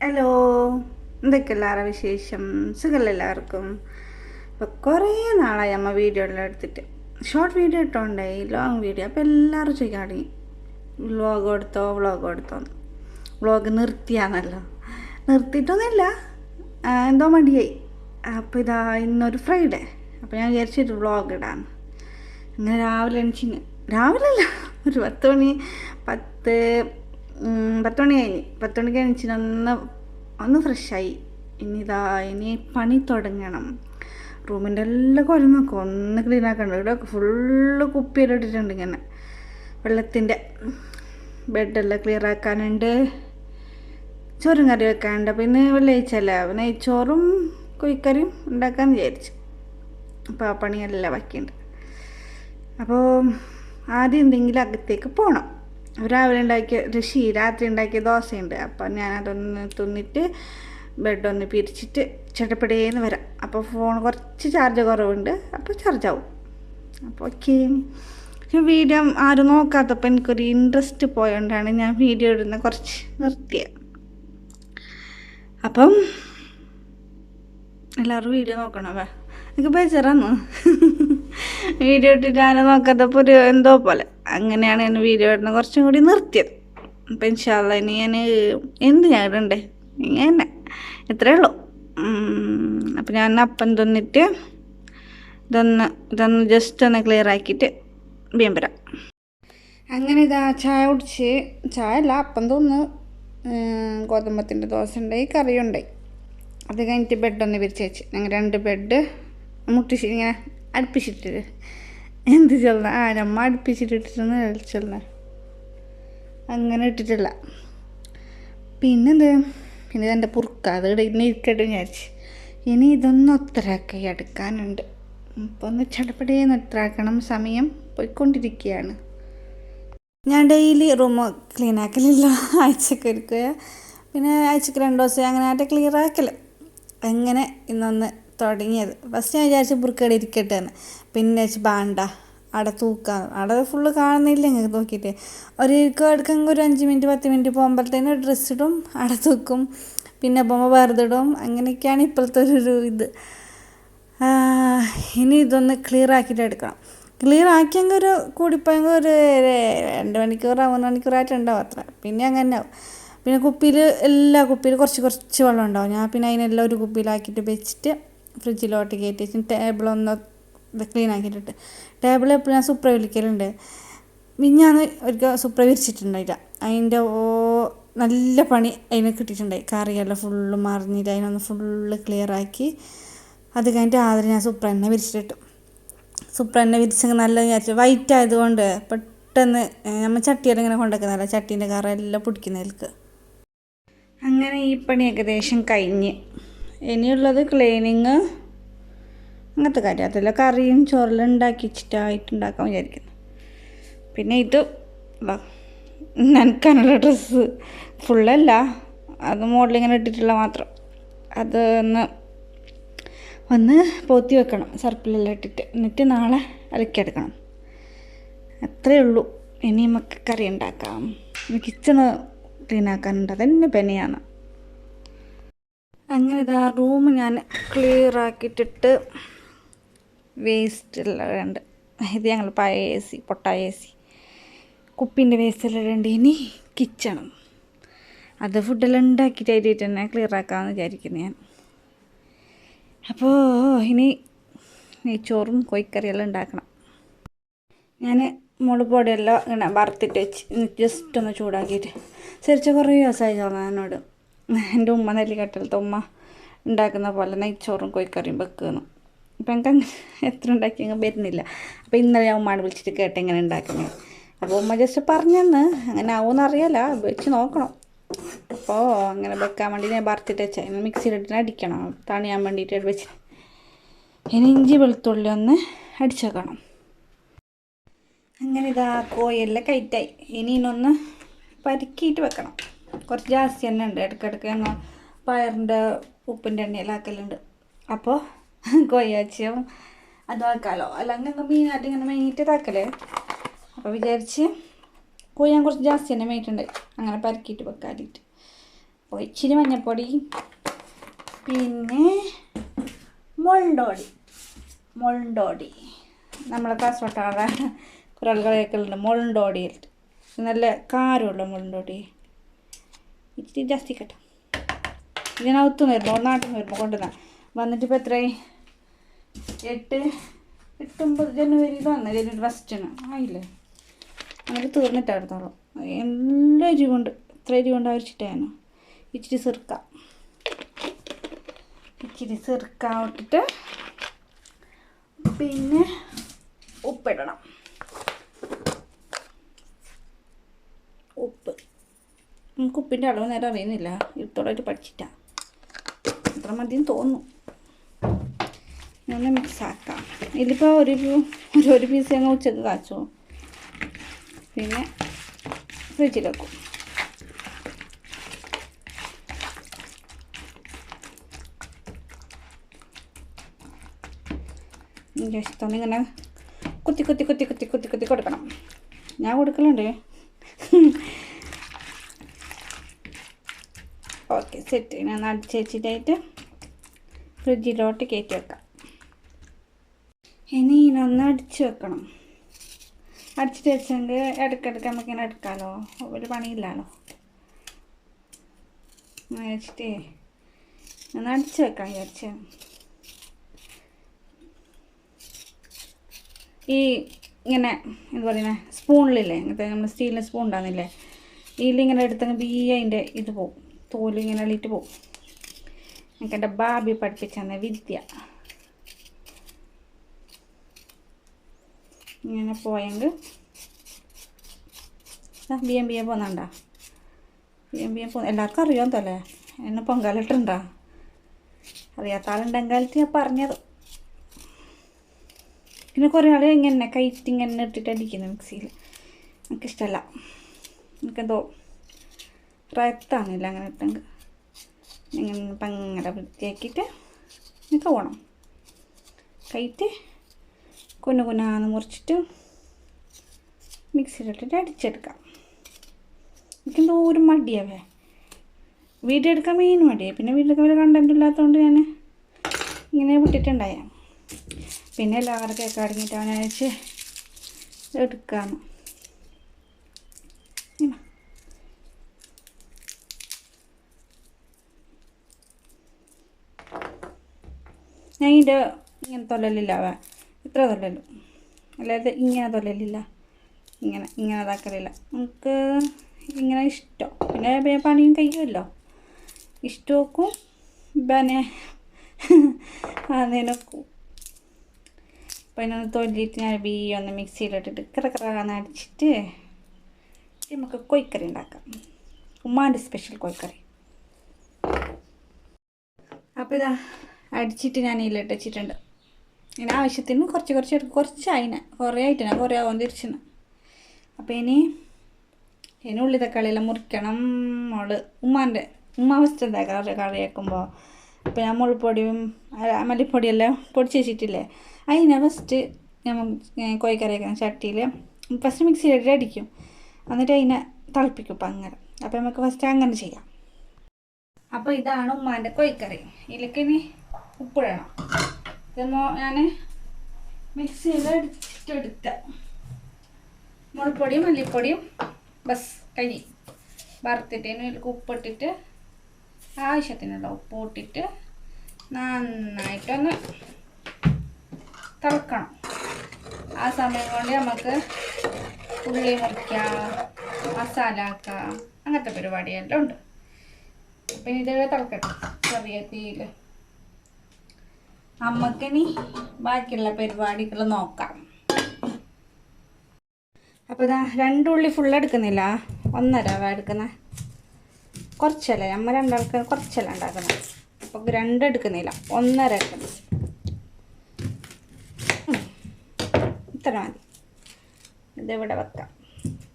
Hello, എന്തൊക്കെയല്ലാറ വിശേഷം? സുഖമല്ല എല്ലാവർക്കും. ഇപ്പോൾ കുറേ നാളായി അമ്മ വീഡിയോ എല്ലാം എടുത്തിട്ട് ഷോർട്ട് വീഡിയോ ഇട്ടോണ്ടായി ലോങ് വീഡിയോ. അപ്പോൾ എല്ലാവരും ചോദിക്കാൻ തുടങ്ങി വ്ളോഗ് എടുത്തോ. വ്ളോഗ് നിർത്തിയാന്നല്ലോ. നിർത്തിയിട്ടൊന്നുമില്ല, എന്തോ മടിയായി. അപ്പോൾ ഇതാ ഇന്നൊരു ഫ്രൈഡേ, അപ്പോൾ ഞാൻ വിചാരിച്ചിട്ട് വ്ളോഗ് ഇടാന്ന്. അങ്ങനെ രാവിലെ എണിച്ചിന്, രാവിലെ അല്ല, ഒരു 10 മണി കഴിഞ്ഞ് 10 മണിക്ക് എണിച്ചിന് ഒന്ന് ഫ്രഷായി. ഇനി പണി തുടങ്ങണം. റൂമിൻ്റെ എല്ലാം കുരം നോക്കും, ഒന്ന് ക്ലീൻ ആക്കണ്ട. ഇവിടെ ഫുള്ള് കുപ്പിയെല്ലാം ഇട്ടിട്ടുണ്ട്. ഇങ്ങനെ വെള്ളത്തിൻ്റെ ബെഡെല്ലാം ക്ലിയർ ആക്കാനുണ്ട്. ചോറും കറി വെക്കാനുണ്ട്. പിന്നെ വെള്ളിയാഴ്ചയല്ലേ, നെയ്ച്ചോറും കോഴിക്കറിയും ഉണ്ടാക്കാമെന്ന് വിചാരിച്ചു. അപ്പോൾ ആ പണിയെല്ലാം ബാക്കിയുണ്ട്. അപ്പോൾ ആദ്യം എന്തെങ്കിലും അകത്തേക്ക് പോകണം. രാവിലെ രാത്രി ഉണ്ടാക്കിയ ദോശയുണ്ട്. അപ്പോൾ ഞാനതൊന്ന് തിന്നിട്ട് ബെഡൊന്ന് പിരിച്ചിട്ട് ചട്ടപ്പടേന്ന് വരാം. അപ്പോൾ ഫോൺ കുറച്ച് ചാർജ് കുറവുണ്ട്, അപ്പോൾ ചാർജാവും. അപ്പോൾ ഓക്കെ. വീഡിയോ ആരും നോക്കാത്തപ്പോൾ എനിക്കൊരു ഇൻട്രസ്റ്റ് പോയതുകൊണ്ടാണ് ഞാൻ വീഡിയോ ഇടുന്ന കുറച്ച് നിർത്തിയത്. അപ്പം എല്ലാവരും വീഡിയോ നോക്കണം. എനിക്ക് ബേജാറാന്ന് വീഡിയോ ഇട്ടിട്ട് ആരും നോക്കാത്തപ്പോൾ ഒരു എന്തോ പോലെ. അങ്ങനെയാണ് ഞാൻ വീഡിയോ ഇടുന്നത് കുറച്ചും കൂടി നിർത്തിയത്. അപ്പം ഇൻഷാ അല്ലാ ഇനി ഞാൻ ഞാൻ ഇടണ്ടേ ഇങ്ങനെ ഇത്രയേ ഉള്ളൂ. അപ്പം ഞാൻ അപ്പം തിന്നിട്ട് ഇതൊന്ന് ജസ്റ്റ് ഒന്ന് ക്ലിയർ ആക്കിയിട്ട് വേഗം വരാം. അങ്ങനെ ഇതാ ചായ കുടിച്ച്, ചായ അല്ല അപ്പം തിന്ന്. ഗോതമ്പത്തിൻ്റെ ദോശ ഉണ്ടായി, കറിയുണ്ടായി. അത് കഴിഞ്ഞിട്ട് ബെഡൊന്ന് വിരിച്ച് വെച്ച്. ഞങ്ങൾ 2 ബെഡ് മുട്ടിച്ച് ഇങ്ങനെ അടുപ്പിച്ചിട്ട് എന്ത് ചൊല്ലണ നമ്മ അടുപ്പിച്ചിട്ടിട്ടൊന്ന് ചൊല്ലണ അങ്ങനെ ഇട്ടിട്ടില്ല. പിന്നെ എൻ്റെ പുറുക്ക അത് ഇനി ഇരിക്കട്ടെ വിചാരിച്ച്. ഇനി ഇതൊന്ന് ഒത്തരാക്കി എടുക്കാനുണ്ട്. ഇപ്പോൾ ഒന്ന് ചടപടേന്ന് ഒത്തരാക്കണം. സമയം പോയിക്കൊണ്ടിരിക്കുകയാണ്. ഞാൻ ഡെയിലി റൂം ക്ലീൻ ആക്കലില്ല, ആഴ്ചക്ക് ഒരുക്കുക. പിന്നെ ആഴ്ചക്ക് 2 ദിവസം അങ്ങനെ ആയിട്ട് ക്ലിയർ ആക്കൽ. അങ്ങനെ ഇന്നൊന്ന് തുടങ്ങിയത്. ഫസ്റ്റ് ഞാൻ വിചാരിച്ചു ബുർക്കടെ ഇരിക്കട്ടെ എന്ന്. പിന്നെ വെച്ച് വേണ്ട, അവിടെ തൂക്കാം. അവിടെ ഫുള്ള് കാണുന്നില്ല. ഇങ്ങനെ നോക്കിയിട്ട് എടുക്കെങ്കിൽ ഒരു 5 മിനിറ്റ് 10 മിനിറ്റ് പോകുമ്പോഴത്തേനും ഡ്രസ്സ് ഇടും, അവിടെ തൂക്കും. പിന്നെ പോകുമ്പോൾ വെറുതെ ഇടും. അങ്ങനെയൊക്കെയാണ് ഇപ്പോഴത്തെ ഒരു ഇത്. ഇനി ഇതൊന്ന് ക്ലിയർ ആക്കിയിട്ട് എടുക്കണം. ക്ലിയർ ആക്കിയെങ്കിൽ ഒരു കൂടിപ്പോയെങ്കിൽ ഒരു 2 മണിക്കൂർ 3 മണിക്കൂറായിട്ടുണ്ടാവും അത്ര. പിന്നെ അങ്ങനെ ആവും. പിന്നെ എല്ലാ കുപ്പിയിൽ കുറച്ച് വെള്ളം ഉണ്ടാവും. ഞാൻ പിന്നെ അതിനെല്ലാം ഒരു കുപ്പിയിലാക്കിയിട്ട് വെച്ചിട്ട് ഫ്രിഡ്ജിലോട്ട് കയറ്റി വെച്ച് ടേബിളൊന്ന് ക്ലീൻ ആക്കിയിട്ടിട്ട്. ടേബിൾ എപ്പോഴും ഞാൻ സുപ്ര വിളിക്കലുണ്ട്. ഞാൻ ഒരിക്കൽ സുപ്ര വിരിച്ചിട്ടുണ്ടായില്ല. അതിൻ്റെ നല്ല പണി അതിന് കിട്ടിയിട്ടുണ്ടായി. കറിയെല്ലാം ഫുള്ള് മറിഞ്ഞിട്ട് അതിനൊന്ന് ഫുള്ള് ക്ലിയർ ആക്കി. അത് കഴിഞ്ഞിട്ട് ആദ്യം ഞാൻ സുപ്ര എണ്ണ വിരിച്ചിട്ടു. സുപ്ര എണ്ണ വിരിച്ചെങ്കിൽ നല്ല വിചാരിച്ചു. വൈറ്റ് ആയതുകൊണ്ട് പെട്ടെന്ന് നമ്മൾ ചട്ടിയെല്ലാം ഇങ്ങനെ കൊണ്ടുവയ്ക്കുന്നതല്ല, ചട്ടീൻ്റെ കറയെല്ലാം പിടിക്കുന്നതിലേക്ക്. അങ്ങനെ ഈ പണി ഏകദേശം കഴിഞ്ഞ്. ഇനിയുള്ളത് ക്ലീനിങ്, അങ്ങനത്തെ കാര്യം. അതല്ല കറിയും ചോറെല്ലാം ഉണ്ടാക്കി വെച്ചിട്ടായിട്ടുണ്ടാക്കാൻ വിചാരിക്കുന്നു. പിന്നെ ഇത് നനക്കാനുള്ള ഡ്രസ്സ് ഫുള്ളല്ല, അത് മോഡലിങ്ങനെ ഇട്ടിട്ടുള്ള മാത്രം. അത് ഒന്ന് പോത്തി വെക്കണം സർപ്പിലെല്ലാം ഇട്ടിട്ട്. എന്നിട്ട് നാളെ അലക്കിയെടുക്കണം. അത്രയേ ഉള്ളൂ. ഇനി നമുക്ക് കറി ഉണ്ടാക്കാം. കിച്ചണ് ക്ലീൻ ആക്കാനുണ്ട്, അതന്നെ പനിയാണ്. അങ്ങനെ ഇതാ റൂം ഞാൻ ക്ലിയർ ആക്കിയിട്ടിട്ട് വേസ്റ്റ് എല്ലാം ഇടണ്ട്. ഇത് ഞങ്ങൾ പഴയ AC, പൊട്ടായ AC കുപ്പീൻ്റെ വേസ്റ്റ് എല്ലാം ഇടണ്ട്. ഇനി കിച്ചണും അത് ഫുഡെല്ലാം ഉണ്ടാക്കിയിട്ട് ആയിട്ട് തന്നെ ക്ലിയർ ആക്കാമെന്ന് വിചാരിക്കുന്നു ഞാൻ. അപ്പോൾ ഇനി നെയ്ച്ചോറും കോഴിക്കറിയെല്ലാം ഉണ്ടാക്കണം. ഞാൻ മുളക് പൊടിയെല്ലാം ഇങ്ങനെ വറുത്തിട്ട് വെച്ച് ജസ്റ്റ് ഒന്ന് ചൂടാക്കിയിട്ട് ശരിച്ച കുറേ ദിവസമായി തോന്നാം എന്നോട്. എൻ്റെ ഉമ്മ നെല്ലിക്കട്ടലത്തെ ഉമ്മ ഉണ്ടാക്കുന്ന പോലെ നെയ്ച്ചോറും കോഴിക്കറിയും വെക്കുന്നു. അപ്പം എനിക്ക് എത്ര ഉണ്ടാക്കിയെങ്കിൽ വരുന്നില്ല. അപ്പോൾ ഇന്നലെ ഞാൻ ഉമ്മാനെ വിളിച്ചിട്ട് കേട്ട് എങ്ങനെ ഉണ്ടാക്കുന്നത്. അപ്പോൾ ഉമ്മ ജസ്റ്റ് പറഞ്ഞെന്ന്, അങ്ങനെ ആവുമെന്ന് അറിയാല, വെച്ച് നോക്കണം. അപ്പോൾ അങ്ങനെ വെക്കാൻ വേണ്ടി ഞാൻ വറുത്തിട്ട് വെച്ചാൽ ഇന്ന് മിക്സിയിലിട്ട് അടിക്കണം, തണിയാൻ വേണ്ടിയിട്ട് വെച്ച്. ഇനി ഇഞ്ചി വെളുത്തുള്ളി ഒന്ന് അടിച്ചേക്കണം. അങ്ങനെ ഇതാ കോയെല്ലാം കയറ്റായി. ഇനി ഇനൊന്ന് പരുക്കിയിട്ട് വെക്കണം. കുറച്ച് ജാസ്തി തന്നെ ഉണ്ട്. ഇടയ്ക്കിടയ്ക്ക് ഞങ്ങൾ പയറിൻ്റെ ഉപ്പിൻ്റെ എണ്ണയിലാക്കലുണ്ട്. അപ്പോൾ കോയച്ചിയും അത് വെക്കാമല്ലോ, അല്ലെങ്കിൽ മീനായിട്ട് ഇങ്ങനെ മെയിനിട്ട് ഇതാക്കലേ. അപ്പോൾ വിചാരിച്ച് കോഴി ഞാൻ കുറച്ച് ജാസ്തി തന്നെ മേയിട്ടുണ്ട്, അങ്ങനെ പരക്കിയിട്ട് വെക്കാനായിട്ട്. ഇച്ചിരി മഞ്ഞൾപ്പൊടി, പിന്നെ മുളണ്ടോടി നമ്മളെ കാസർഗോട്ടാളെ കുറേ ആളുകൾ കേൾക്കലുണ്ട് മുളണ്ടോടി, നല്ല കാരമുള്ള മുളണ്ടോടി. ഇച്ചിരി ജാസ്തി കേട്ടോ. ഇതിനകത്തും വരുമ്പോൾ നാട്ടിൽ നിന്ന് വരുമ്പോൾ കൊണ്ടുവന്നാൽ വന്നിട്ട് ഇപ്പോൾ എത്രയായി? 8-9 ജനുവരിയിൽ വന്നത്, ജനുവരി ഫസ്റ്റിന് ആയില്ലേ. അങ്ങനെ തീർന്നിട്ടായിരുന്നോളൂ. എല്ലാ അരി കൊണ്ട് ഇത്ര അരി കൊണ്ട് അരിച്ചിട്ടാണ്. ഇച്ചിരി സിർക്ക ഇട്ടിട്ട് പിന്നെ ഉപ്പിടണം. നമുക്ക് ഉപ്പിൻ്റെ അളവ് നേരം അറിയുന്നില്ല, ഇത്തോടായിട്ട് പഠിച്ചിട്ടാണ്. അത്ര മതിയെന്ന് തോന്നുന്നു. ഒന്ന് മിക്സാക്കാം. ഇതിലിപ്പോൾ ഒരു പീസ് ഞങ്ങൾ ഉച്ചക്ക് കാച്ചു, പിന്നെ ഫ്രിഡ്ജിൽ വെക്കും. ജസ്റ്റ് ഇങ്ങനെ കുത്തി കൊടുക്കണം. ഞാൻ കൊടുക്കലുണ്ട്. Okay, set. ഞാൻ അടിച്ച് വെച്ചിട്ടായിട്ട് ഫ്രിഡ്ജിലോട്ട് കയറ്റി വെക്കാം. ഇനി ഇതിനൊന്ന് അടിച്ച് വെക്കണം. അടിച്ചിട്ട് വെച്ചെങ്കിൽ ഇടയ്ക്കിടയ്ക്ക് നമുക്കിങ്ങനെ എടുക്കാമല്ലോ, ഒരു പണിയില്ലല്ലോ. വെച്ചിട്ട് ഒന്ന് അടിച്ച് വെക്കാം വിചാരിച്ച. ഈ ഇങ്ങനെ എന്താ പറയുന്നത്, സ്പൂണിലില്ലേ, ഇങ്ങനത്തെ നമ്മൾ സ്റ്റീലിൻ്റെ സ്പൂൺ ഉണ്ടാകുന്നില്ലേ, ഇതിലിങ്ങനെ എടുത്തങ്ങ് അതിൻ്റെ ഇത് പോവും, തോലിങ്ങനെ അള്ളിയിട്ട് പോവും. എനിക്ക് എൻ്റെ ബാബി പഠിപ്പിച്ചെന്ന വിദ്യ. ഇങ്ങനെ പോയെങ്കിൽ ബിയം പോകുന്നുണ്ടോ? ബിയം പോകുന്ന എല്ലാവർക്കും അറിയാമെന്നല്ലേ. എന്നെ പൊങ്കാലിട്ടുണ്ടോ? അറിയാത്ത ആളുണ്ടെങ്കിൽ ഞാൻ പറഞ്ഞത്. പിന്നെ കുറേ ആൾ ഇങ്ങനെ കൈറ്റ് ഇങ്ങനെ ഇട്ടിട്ട് അടിക്കുന്നു മിക്സിയിൽ. എനിക്കിഷ്ടമല്ല. എനിക്കെന്തോ റയത്താണില്ല അങ്ങനെ ഇട്ടെങ്കിൽ. ഇങ്ങനെ ഭയങ്കര വൃത്തിയാക്കിയിട്ട് എനിക്ക് പോകണം. കൈറ്റ് കുനാന്ന് മുറിച്ചിട്ട് മിക്സിയിലിട്ടിട്ട് അടിച്ചെടുക്കാം. എനിക്കെന്തോ ഒരു മടിയാവേ, വീഡിയോ എടുക്കാൻ മെയിൻ മടിയായി. പിന്നെ വീട്ടിലൊക്കെ വല്ല കണ്ടൻറ്റും ഇല്ലാത്തതുകൊണ്ട് ഞാൻ ഇങ്ങനെ വിട്ടിട്ടുണ്ടായ. പിന്നെ എല്ലാവർക്കും ഒക്കെ അടങ്ങിയിട്ട് അവനെ അയച്ച് എടുക്കാമെന്ന്. ഞാൻ ഇതിൻ്റെ ഇങ്ങനെ തൊല്ലലില്ലാവേ, ഇത്ര തൊല്ലലും അല്ലാതെ ഇങ്ങനെ തൊല്ലലില്ല, ഇങ്ങനെ ഇതാക്കലില്ല. നമുക്ക് ഇങ്ങനെ ഇഷ്ടം. പിന്നെ പണിയും കഴിയുമല്ലോ, ഇഷ്ടമൊക്കും പിന്നെ അതിനൊക്കും. അപ്പോൾ ഇതിനൊന്ന് തൊല്ലിയിട്ട് ഞാൻ ഒന്ന് മിക്സിയിലിട്ടിട്ട് കറന്ന് അടിച്ചിട്ട് നമുക്ക് കോഴിക്കറി ഉണ്ടാക്കാം. ഉമ്മാൻ്റെ സ്പെഷ്യൽ കോഴിക്കറി. അപ്പോൾ ഇതാ അടിച്ചിട്ട് ഞാൻ ഇതിലിട്ട് വെച്ചിട്ടുണ്ട്. ഇതിന് ആവശ്യത്തിന് കുറച്ചായിന്, കുറേ ആയിട്ടാണ്, കുറേ ആവാൻ തിരിച്ചിന്. അപ്പോൾ ഇനി ഉള്ളി തക്കാളിയെല്ലാം മുറിക്കണം. ഉമ്മ ഫസ്റ്റ് എന്താ കറി വെക്കുമ്പോൾ അപ്പോൾ ഞാൻ മുളപ്പൊടിയും മല്ലിപ്പൊടിയെല്ലാം പൊടിച്ച് വെച്ചിട്ടില്ലേ, അതിനെ ഫസ്റ്റ് നമ്മൾ കോഴിക്കറി വെക്കുന്ന ചട്ടിയിൽ ഫസ്റ്റ് മിക്സിയിലിട്ട് അടിക്കും, എന്നിട്ട് അതിനെ തിളപ്പിക്കും. അപ്പം അങ്ങനെ. അപ്പോൾ നമുക്ക് ഫസ്റ്റ് അങ്ങനെ ചെയ്യാം. അപ്പോൾ ഇതാണ് ഉമ്മാൻ്റെ കോഴിക്കറി. ഇതിലേക്ക് ഇനി ഉപ്പിടണം. ഇതെന്നോ ഞാൻ മിക്സിയിൽ അടിച്ചിട്ടെടുത്ത മുളപ്പൊടിയും മല്ലിപ്പൊടിയും ബസ് കഴി വറുത്തിട്ട് ഇതിലേക്ക് ഉപ്പിട്ടിട്ട് ആവശ്യത്തിനുള്ള ഉപ്പ് ഇട്ടിട്ട് നന്നായിട്ടൊന്ന് തിളക്കണം. ആ സമയം കൊണ്ട് നമുക്ക് ഉള്ളി മുറിക്കാം, മസാല ആക്കാം, അങ്ങനത്തെ പരിപാടിയെല്ലാം ഉണ്ട്. അപ്പം ഇത് തിളക്കട്ടെ ചെറിയ തീയിൽ. അമ്മക്കിനി ബാക്കിയുള്ള പരിപാടികൾ നോക്കാം. അപ്പോൾ ഇതാ 2 ഉള്ളി ഫുൾ എടുക്കുന്നില്ല, 1.5 എടുക്കുന്നത്. കുറച്ചല്ലേ, നമ്മൾ രണ്ടാൾക്ക് കുറച്ചല്ല ഉണ്ടാക്കുന്നത്. അപ്പോൾ 2 എടുക്കുന്നില്ല, 1.5 എടുക്കുന്നത്. ഇത്ര മതി. ഇതിവിടെ വെക്കാം,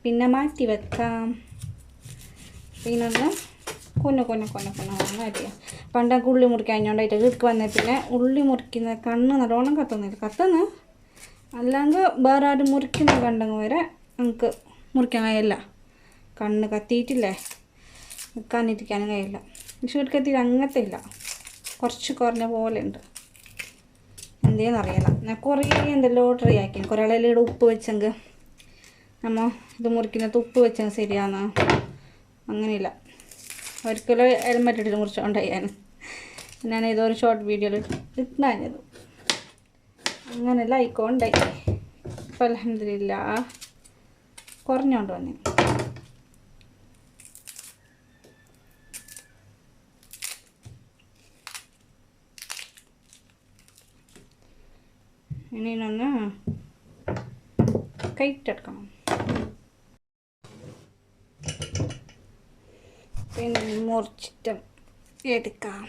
പിന്നെ മാറ്റി വെക്കാം. പിന്നൊന്ന് കൊന്നു അരിയാം. പണ്ടൊക്കെ ഉള്ളി മുറിക്കാൻ കഴിഞ്ഞോണ്ടായിട്ട് വീട്ടിൽ വന്നേ പിന്നെ ഉള്ളി മുറിക്കുന്ന കണ്ണ് നല്ലോണം കത്തുന്നു. അല്ലാണ്ട് വേറെ ആരും മുറിക്കുന്ന കണ്ടെങ്കിൽ വരെ നമുക്ക് മുറിക്കാൻ കഴിയില്ല. കണ്ണ് കത്തിയിട്ടില്ലേ, നിൽക്കാനിരിക്കാനും കഴിയില്ല. ചൂടുക്കത്തി അങ്ങനത്തെ ഇല്ല, കുറച്ച് കുറഞ്ഞ പോലെ ഉണ്ട്. എന്തേന്ന് അറിയില്ല. ഞാൻ കുറേ എന്തെല്ലോ ട്രൈ ആക്കി. കുറേ ആളെല്ലാം ഉപ്പ് വെച്ചെങ്കിൽ നമ്മൾ ഇത് മുറിക്കുന്നത് ഉപ്പ് വെച്ചെങ്കിൽ ശരിയാന്ന്. അങ്ങനെയില്ല, ഒരിക്കലും ഹെൽമെറ്റ് ഇട്ടിട്ട് മുറിച്ചുകൊണ്ടായി ഞാൻ ഏതോ ഒരു ഷോർട്ട് വീഡിയോയിൽ ഇട്ടാഞ്ഞത്. അങ്ങനെല്ലാം ആയിക്കോണ്ടായി. ഇപ്പം അൽഹംദുലില്ലാഹ് കുറഞ്ഞുകൊണ്ട് വന്നു. ഇനിയൊന്ന് കൈറ്റെടുക്കണം. പിന്നെ മുറിച്ചിട്ട് എടുക്കാം.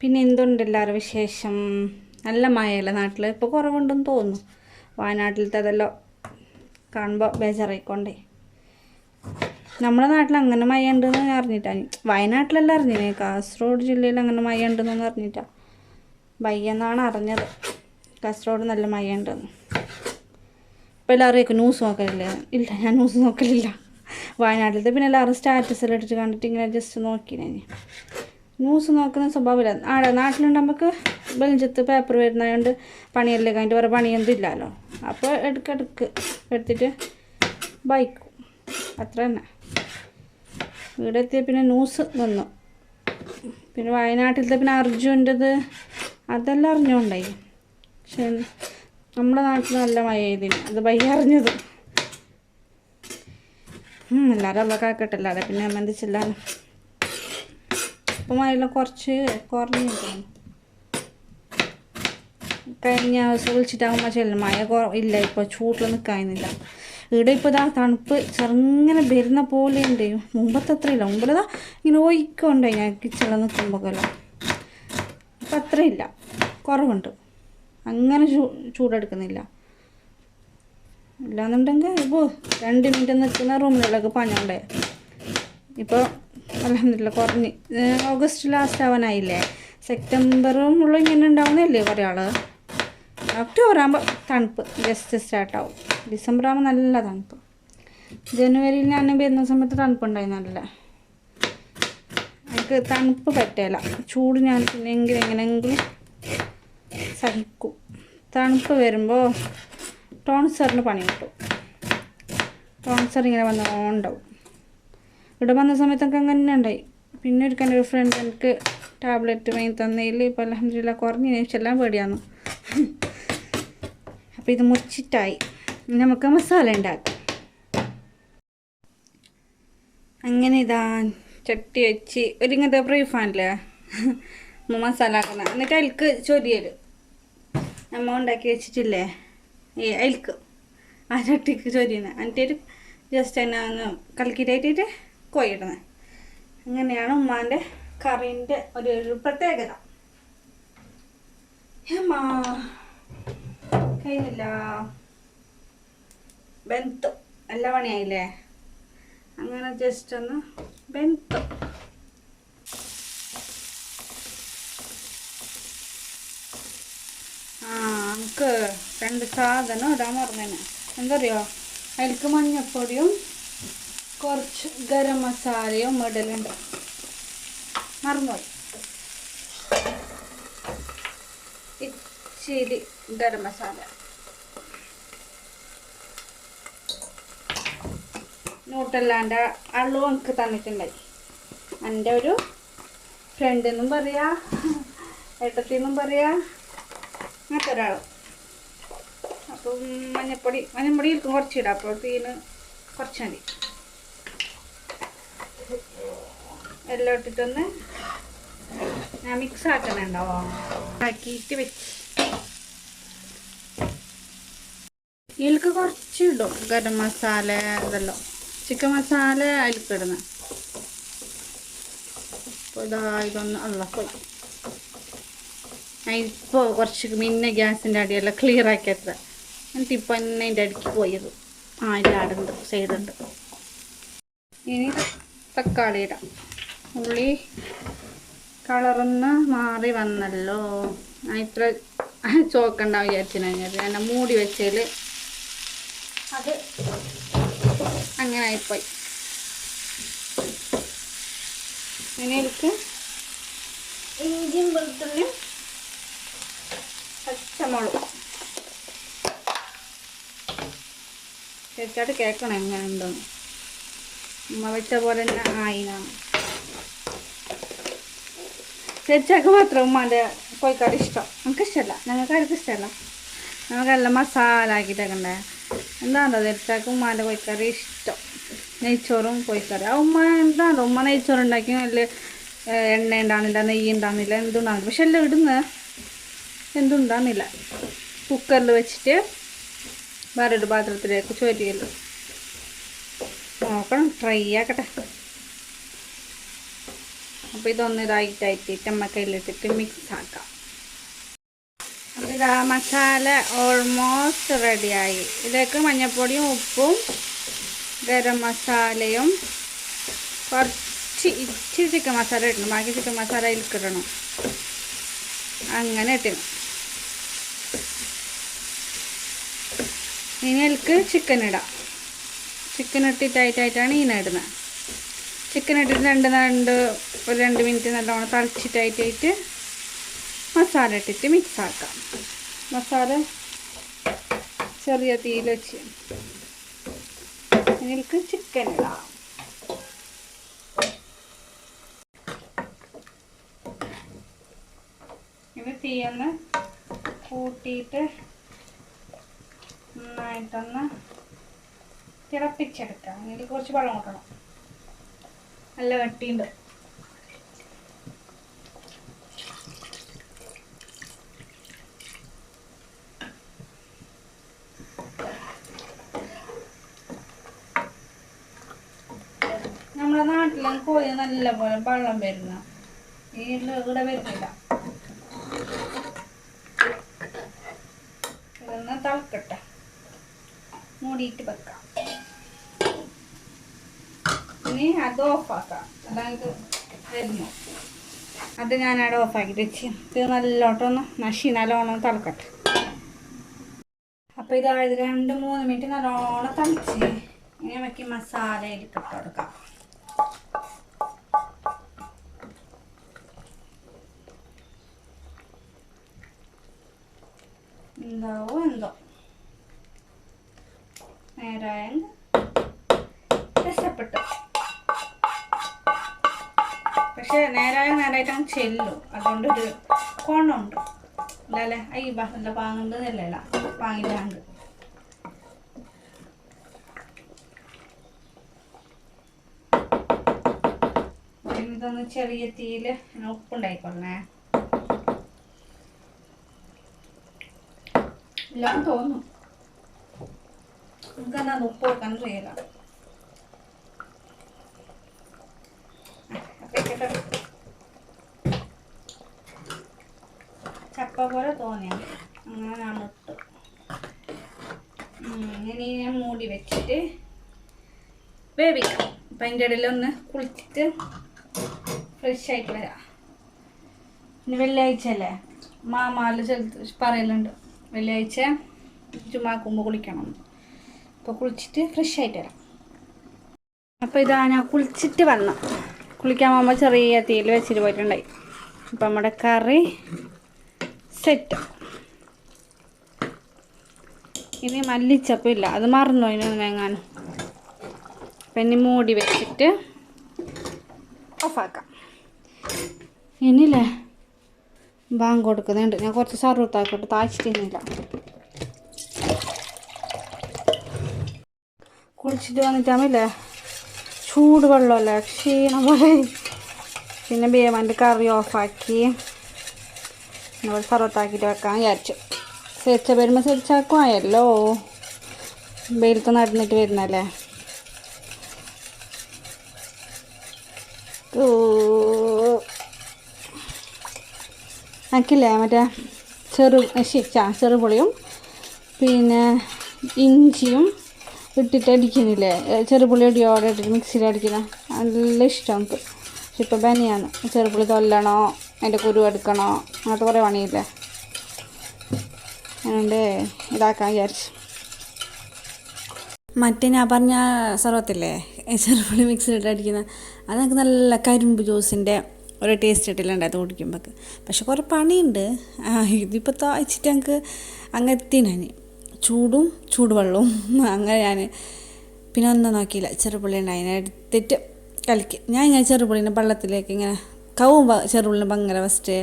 പിന്നെ എന്തുണ്ട് എല്ലാവരും വിശേഷം? നല്ല മഴയല്ല നാട്ടിൽ, ഇപ്പോൾ കുറവുണ്ടെന്ന് തോന്നുന്നു. വയനാട്ടിലത്തെ അതെല്ലാം കാണുമ്പോൾ ബേജാറായിക്കൊണ്ടേ. നമ്മുടെ നാട്ടിൽ അങ്ങനെ മഴ ഉണ്ടെന്ന് അറിഞ്ഞിട്ടാണ്. വയനാട്ടിലെല്ലാം അറിഞ്ഞില്ലേ, കാസർഗോഡ് ജില്ലയിൽ അങ്ങനെ മഴ ഉണ്ടെന്നൊന്നും അറിഞ്ഞിട്ടാണ്. വയ്യെന്നാണ് അറിഞ്ഞത് കാസർഗോഡ് നല്ല മഴ ഉണ്ടെന്ന്. ഇപ്പോൾ എല്ലാവരും ന്യൂസ് നോക്കലില്ലേ? ഇല്ല, ഞാൻ ന്യൂസ് നോക്കലില്ല. വയനാട്ടിലത്തെ പിന്നെ എല്ലാവരും സ്റ്റാറ്റസെല്ലാം ഇട്ടിട്ട് കണ്ടിട്ട് ഇങ്ങനെ ജസ്റ്റ് നോക്കിനെ. ന്യൂസ് നോക്കുന്ന സ്വഭാവമില്ല. നാട്ടിലുണ്ട് നമുക്ക് ബെഞ്ചത്ത് പേപ്പർ വരുന്നതുകൊണ്ട് പണിയല്ലേ കഴിഞ്ഞിട്ട് വേറെ പണിയൊന്നും ഇല്ലല്ലോ. അപ്പോൾ എടുക്കെടുക്ക് എടുത്തിട്ട് ബൈക്കും, അത്ര തന്നെ. ഇവിടെ എത്തിയ പിന്നെ ന്യൂസ് വന്നു. പിന്നെ വയനാട്ടിലത്തെ പിന്നെ അർജുൻ്റെത് അതെല്ലാം അറിഞ്ഞുകൊണ്ടായി. പക്ഷെ നമ്മുടെ നാട്ടിൽ നല്ല മഴ ചെയ്തിന്, അത് ഭയ അറിഞ്ഞത്. എല്ലാവരും അതൊക്കെ ആക്കട്ടെ, അല്ലാതെ പിന്നെ സംബന്ധിച്ചില്ലാന്ന്. ഇപ്പം മഴയെല്ലാം കുറച്ച് കുറഞ്ഞു തോന്നുന്നു. കഴിഞ്ഞ ദിവസം വിളിച്ചിട്ടാകുമ്പോൾ ചെല്ലും മഴ ഇല്ല, ഇപ്പോൾ ചൂട്ടിൽ നിൽക്കാനില്ല. ഇവിടെ ഇപ്പോൾ ഇതാ തണുപ്പ് ചെറുങ്ങനെ വരുന്ന പോലെ ഉണ്ട്. മുമ്പത്തെ അത്രയില്ല. മുമ്പിലതാ ഇങ്ങനെ ഒഴിക്കുണ്ടായി ഞാൻ കിച്ചണിൽ നിൽക്കുമ്പോഴെല്ലാം. ഇപ്പം അത്രയില്ല, കുറവുണ്ട്. അങ്ങനെ ചൂടെടുക്കുന്നില്ല. ഇല്ലാന്നുണ്ടെങ്കിൽ ഇപ്പോൾ 2 മിനിറ്റ് നിൽക്കുന്ന റൂമിലുള്ളൊക്കെ പണിയുണ്ടേ. ഇപ്പോൾ അൽഹംദുലില്ലാ കുറഞ്ഞ്. ഓഗസ്റ്റ് ലാസ്റ്റ് ആവാനായില്ലേ, സെപ്റ്റംബറും ഉള്ള ഇങ്ങനെ ഉണ്ടാവുന്നതല്ലേ കുറേ ആൾ. ഒക്ടോബർ ആകുമ്പോൾ തണുപ്പ് ജസ്റ്റ് സ്റ്റാർട്ടാവും. ഡിസംബർ ആകുമ്പോൾ നല്ല തണുപ്പ്. ജനുവരിയിൽ ഞാൻ വരുന്ന സമയത്ത് തണുപ്പുണ്ടായി നല്ല. എനിക്ക് തണുപ്പ് പറ്റില്ല, ചൂട് ഞാൻ പിന്നെ എങ്ങനെയെങ്കിലും സഹിക്കും. തണുപ്പ് വരുമ്പോൾ ടോൺസറിന് പണി കിട്ടും. ടോൺസർ ഇങ്ങനെ വന്നുകൊണ്ടാവും. ഇവിടെ വന്ന സമയത്തൊക്കെ അങ്ങനെ ഉണ്ടായി. പിന്നെ ഒരിക്കൽ ഒരു ഫ്രണ്ട് എനിക്ക് ടാബ്ലറ്റ് വാങ്ങി തന്നതിൽ ഇപ്പോൾ അൽഹംദുലില്ലാ കുറഞ്ഞതിന് ശേഷം എല്ലാം പേടിയാന്നു. അപ്പോൾ ഇത് മുറിച്ചിട്ടായി. നമുക്ക് മസാല ഉണ്ടാക്കാം. അങ്ങനെ ഇതാ ചട്ടി വെച്ച് ഒരിങ്ങനത്തെ ഫ്രൈ പാനില്ലേ മസാല ആക്കുന്നത്. എന്നിട്ട് അതിൽക്ക് ചൊരിയൽ നമ്മൾ ഉണ്ടാക്കി വെച്ചിട്ടില്ലേ അതിൽക്ക് ആ ചട്ടിക്ക് ചൊരിയുന്നത്. എന്നിട്ട് ജസ്റ്റ് തന്നെ ഒന്ന് കലക്കിയിട്ടായിട്ട് കോയിടുന്നത്. അങ്ങനെയാണ് ഉമ്മാൻ്റെ കറീൻ്റെ ഒരു പ്രത്യേകത. കഴിഞ്ഞില്ല, ബെന്തു എല്ലാ പണിയായില്ലേ. അങ്ങനെ ജസ്റ്റ് ഒന്ന് ബെന്തു. നമുക്ക് 2 സാധനം ഇടാൻ പറഞ്ഞേനെ. എന്തറിയോ, അതിലേക്ക് മഞ്ഞപ്പൊടിയും കുറച്ച് ഗരം മസാലയും ഇടലുണ്ട്. മറന്നുപോയി. ഇച്ചിരി ഗരം മസാല, നൂട്ടല്ലാണ്ട് അളവ് എനിക്ക് തന്നിട്ടുണ്ടായി. എൻ്റെ ഒരു ഫ്രണ്ട് എന്നും പറയാ, ഏട്ടത്തിന്നും പറയാ, അങ്ങനത്തെ ഒരാൾ. അപ്പം മഞ്ഞപ്പൊടി ഇരിക്കും കുറച്ചിടാം. അപ്പോൾ തീന് കുറച്ച് മതി. എല്ലാം ഇട്ടിട്ടൊന്ന് ഞാൻ മിക്സ് ആക്കണുണ്ടോ ആക്കിയിട്ട് വെച്ച് ഇതിലേക്ക് കുറച്ച് ഇടും ഗരം മസാല ഇതെല്ലാം. ചിക്കൻ മസാല അതിലേക്ക് ഇടുന്നത്. അപ്പോൾ ഇതൊന്ന് പോയി. ഞാൻ ഇപ്പോൾ കുറച്ച് പിന്നെ ഗ്യാസിൻ്റെ അടിയെല്ലാം ക്ലിയർ ആക്കിയത്. എന്നിട്ട് ഇപ്പം തന്നെ അതിൻ്റെ അടിക്ക് പോയത്. ഇതിൻ്റെ ആടുണ്ട്, സൈഡുണ്ട്. ഇനി തക്കാളി ഇടാം. ഉള്ളി കളറൊന്ന് മാറി വന്നല്ലോ. ഞാൻ ഇത്ര ചോക്കണ്ടാവും വിചാരിച്ചു. ഞാൻ മൂടി വെച്ചതിൽ അത് അങ്ങനെ ആയിപ്പോയി. അതിലേക്ക് ഇഞ്ചിയും വെളുത്തുള്ളിയും പച്ചമുളകും ചേച്ചാട്ട് കേൾക്കണം എങ്ങനെ ഉണ്ടോന്ന്. ഉമ്മ വെച്ച പോലെ തന്നെ ആയിനാണ്. ചേച്ചാക്ക് മാത്രം ഉമ്മാൻ്റെ കോഴിക്കറി ഇഷ്ടം. നമുക്കിഷ്ടമല്ല, ഞങ്ങൾക്ക് ആർക്കും ഇഷ്ടമല്ല. നമുക്കെല്ലാം മസാല ആക്കിയിട്ടൊക്കെ എന്താണോ ചേച്ചാക്ക് ഉമ്മാൻ്റെ കോഴിക്കറി ഇഷ്ടം. നെയ്ച്ചോറും കോഴിക്കറി. ആ ഉമ്മ എന്താണോ ഉമ്മ നെയ്ച്ചോറ് ഉണ്ടാക്കി നല്ല എണ്ണ ഉണ്ടാകുന്നില്ല, നെയ്യ് ഉണ്ടാകുന്നില്ല, എന്തുണ്ടാകുന്നില്ല. പക്ഷെ എല്ലാം ഇടുന്ന എന്തുണ്ടാകുന്നില്ല. കുക്കറിൽ വെച്ചിട്ട് വേറൊരു പാത്രത്തിലേക്ക് ചോരിയല്ലോ. നോക്കണം, ട്രൈ ആക്കട്ടെ. അപ്പോൾ ഇതൊന്ന് ഇതായിട്ടായിട്ട് അമ്മക്കയിലിട്ടിട്ട് മിക്സ് ആക്കാം. അപ്പോൾ ഇതാ മസാല ഓൾമോസ്റ്റ് റെഡിയായി. ഇതിലേക്ക് മഞ്ഞൾപ്പൊടിയും ഉപ്പും ഗരം മസാലയും ഇച്ചിരി ചിക്കൻ മസാല ഇടണം. ബാക്കി ചിക്കൻ മസാല ഇതിൽക്കിടണം. അങ്ങനെ ഇട്ടണം. ഇനി അതിലേക്ക് ചിക്കൻ ഇടാം. ചിക്കൻ ഇട്ടിട്ടായിട്ടാണ് ഇടുന്നത്. ചിക്കൻ ഇട്ടിട്ട് ഒരു 2 മിനിറ്റ് നല്ലോണം തളിച്ചിട്ടായിട്ട് മസാല ഇട്ടിട്ട് മിക്സ് ആക്കാം. മസാല ചെറിയ തീയിൽ വെച്ച് ഇതിലേക്ക് ചിക്കൻ ഇടാം. ഇത് തീയൊന്ന് കൂട്ടിയിട്ട് നന്നായിട്ടൊന്ന് തിളപ്പിച്ചെടുക്കാം. ഇതിൽ കുറച്ച് വെള്ളം കൂട്ടണം. നല്ല കട്ടിയുണ്ട്. നമ്മുടെ നാട്ടിലും കോഴി നല്ല പോലെ വെള്ളം വരുന്ന ഇവിടെ വരുന്നില്ല. ഇതൊന്ന് തിളക്കട്ടെ, മൂടിയിട്ട് വെക്കാം. ഇനി അത് ഓഫാക്കാം. അതായത് വരുന്നു അത് ഞാനവിടെ ഓഫാക്കിയിട്ട് വെച്ച് ഇത് നല്ലോട്ടൊന്ന് നല്ലോണം തിളക്കട്ടെ. അപ്പോൾ ഇതായത് 2-3 മിനിറ്റ് നല്ലോണം തിളച്ച് ഇനി നമുക്ക് മസാല ഇട്ട് കൊടുക്കാം. എന്താവോ എന്തോ നേരായ രസപ്പെട്ടു. പക്ഷെ നേരായിട്ടാണ് ചെല്ലു. അതുകൊണ്ടൊരു കോണമുണ്ട് അല്ലേ? അല്ല പാങ്ങുന്നതല്ല, പാങ്ങില്ലാണ്ട്. ഇതൊന്ന് ചെറിയ തീയിൽ ഉപ്പുണ്ടായിക്കൊള്ളേ. എല്ലാം തോന്നും. നമുക്കെന്താ ഉപ്പ് വെക്കാൻ അറിയില്ല. ചപ്പ പോലെ തോന്നിയാൽ അങ്ങനെ ഞാൻ ഇട്ടു. ഇനി ഞാൻ മൂടി വെച്ചിട്ട് വേവിക്കാം. അപ്പം അതിൻ്റെ ഇടയിലൊന്ന് കുളിച്ചിട്ട് ഫ്രഷ് ആയിട്ട് വരാം. ഇനി വെള്ളിയാഴ്ച അല്ലേ, മാമാല് പറയലുണ്ട് വെള്ളിയാഴ്ച ചുമ്മാക്കുമ്പോൾ കുളിക്കണം. അപ്പോൾ കുളിച്ചിട്ട് ഫ്രഷ് ആയിട്ട് വരാം. അപ്പോൾ ഇതാ ഞാൻ കുളിച്ചിട്ട് വന്നു. കുളിക്കാൻ പോകുമ്പോൾ ചെറിയ തീയിൽ വെച്ചിട്ട് പോയിട്ടുണ്ടായി. അപ്പം നമ്മുടെ കറി സെറ്റ്. ഇനി മല്ലിച്ചപ്പില്ല, അത് മറന്നു അതിനൊന്ന് വേങ്ങാൻ. അപ്പം ഇനി മൂടി വെച്ചിട്ട് ഓഫാക്കാം. ഇനിയില്ലേ ബാങ്ക് കൊടുക്കുന്നുണ്ട്. ഞാൻ കുറച്ച് സർവത്താക്കോട്ട് താഴ്ചിട്ടിരുന്നില്ല. കുളിച്ചിട്ട് വന്നിട്ടാമില്ലേ ചൂട് വെള്ളമല്ലേ, ക്ഷീണം പോലെ. പിന്നെ ബേമാൻ്റെ കറി ഓഫാക്കി നമ്മൾ സർവത്താക്കിയിട്ട് വെക്കാൻ വിചാരിച്ചു. സെരിച്ച വരുമ്പോൾ സെരിച്ചാക്കുമായല്ലോ, വെയിലത്ത് നടന്നിട്ട് വരുന്നല്ലേ. എനിക്കില്ലേ മറ്റേ ചെറുപുളിയും പിന്നെ ഇഞ്ചിയും ഇട്ടിട്ട് അടിക്കുന്നില്ലേ, ചെറുപുളി അടിയോടെ ഇട്ടിട്ട് മിക്സിയിൽ അടിക്കുന്ന നല്ല ഇഷ്ടം നമുക്ക്. പക്ഷെ ഇപ്പോൾ ബനിയാണ്, ചെറുപുളി തൊല്ലണോ അതിൻ്റെ കുരു എടുക്കണോ അങ്ങനത്തെ കുറേ പണിയില്ലേ. അതുകൊണ്ട് ഇതാക്കാൻ വിചാരിച്ചു. മറ്റേ ഞാൻ പറഞ്ഞ സർവത്തില്ലേ ചെറുപുളി മിക്സിയിലിട്ട് അടിക്കുന്ന അത് നമുക്ക് നല്ല കരിമ്പ് ജ്യൂസിൻ്റെ ഒരു ടേസ്റ്റ് കിട്ടില്ല അത് കുടിക്കുമ്പോൾ. പക്ഷെ കുറേ പണിയുണ്ട്. ഇതിപ്പോൾ താഴ്ചിട്ട് ഞങ്ങൾക്ക് അങ്ങനെ എത്തിനാൻ ചൂടും ചൂടുവെള്ളവും അങ്ങനെ ഞാൻ പിന്നെ ഒന്നും നോക്കിയില്ല. ചെറുപുളി ഉണ്ട് അതിനെ എടുത്തിട്ട് കലക്കി ഞാൻ ഇങ്ങനെ ചെറുപുളിൻ്റെ വെള്ളത്തിലേക്ക് ഇങ്ങനെ കവുമ്പോൾ ചെറുപുള്ളിന് ഭയങ്കര ഫസ്റ്റ്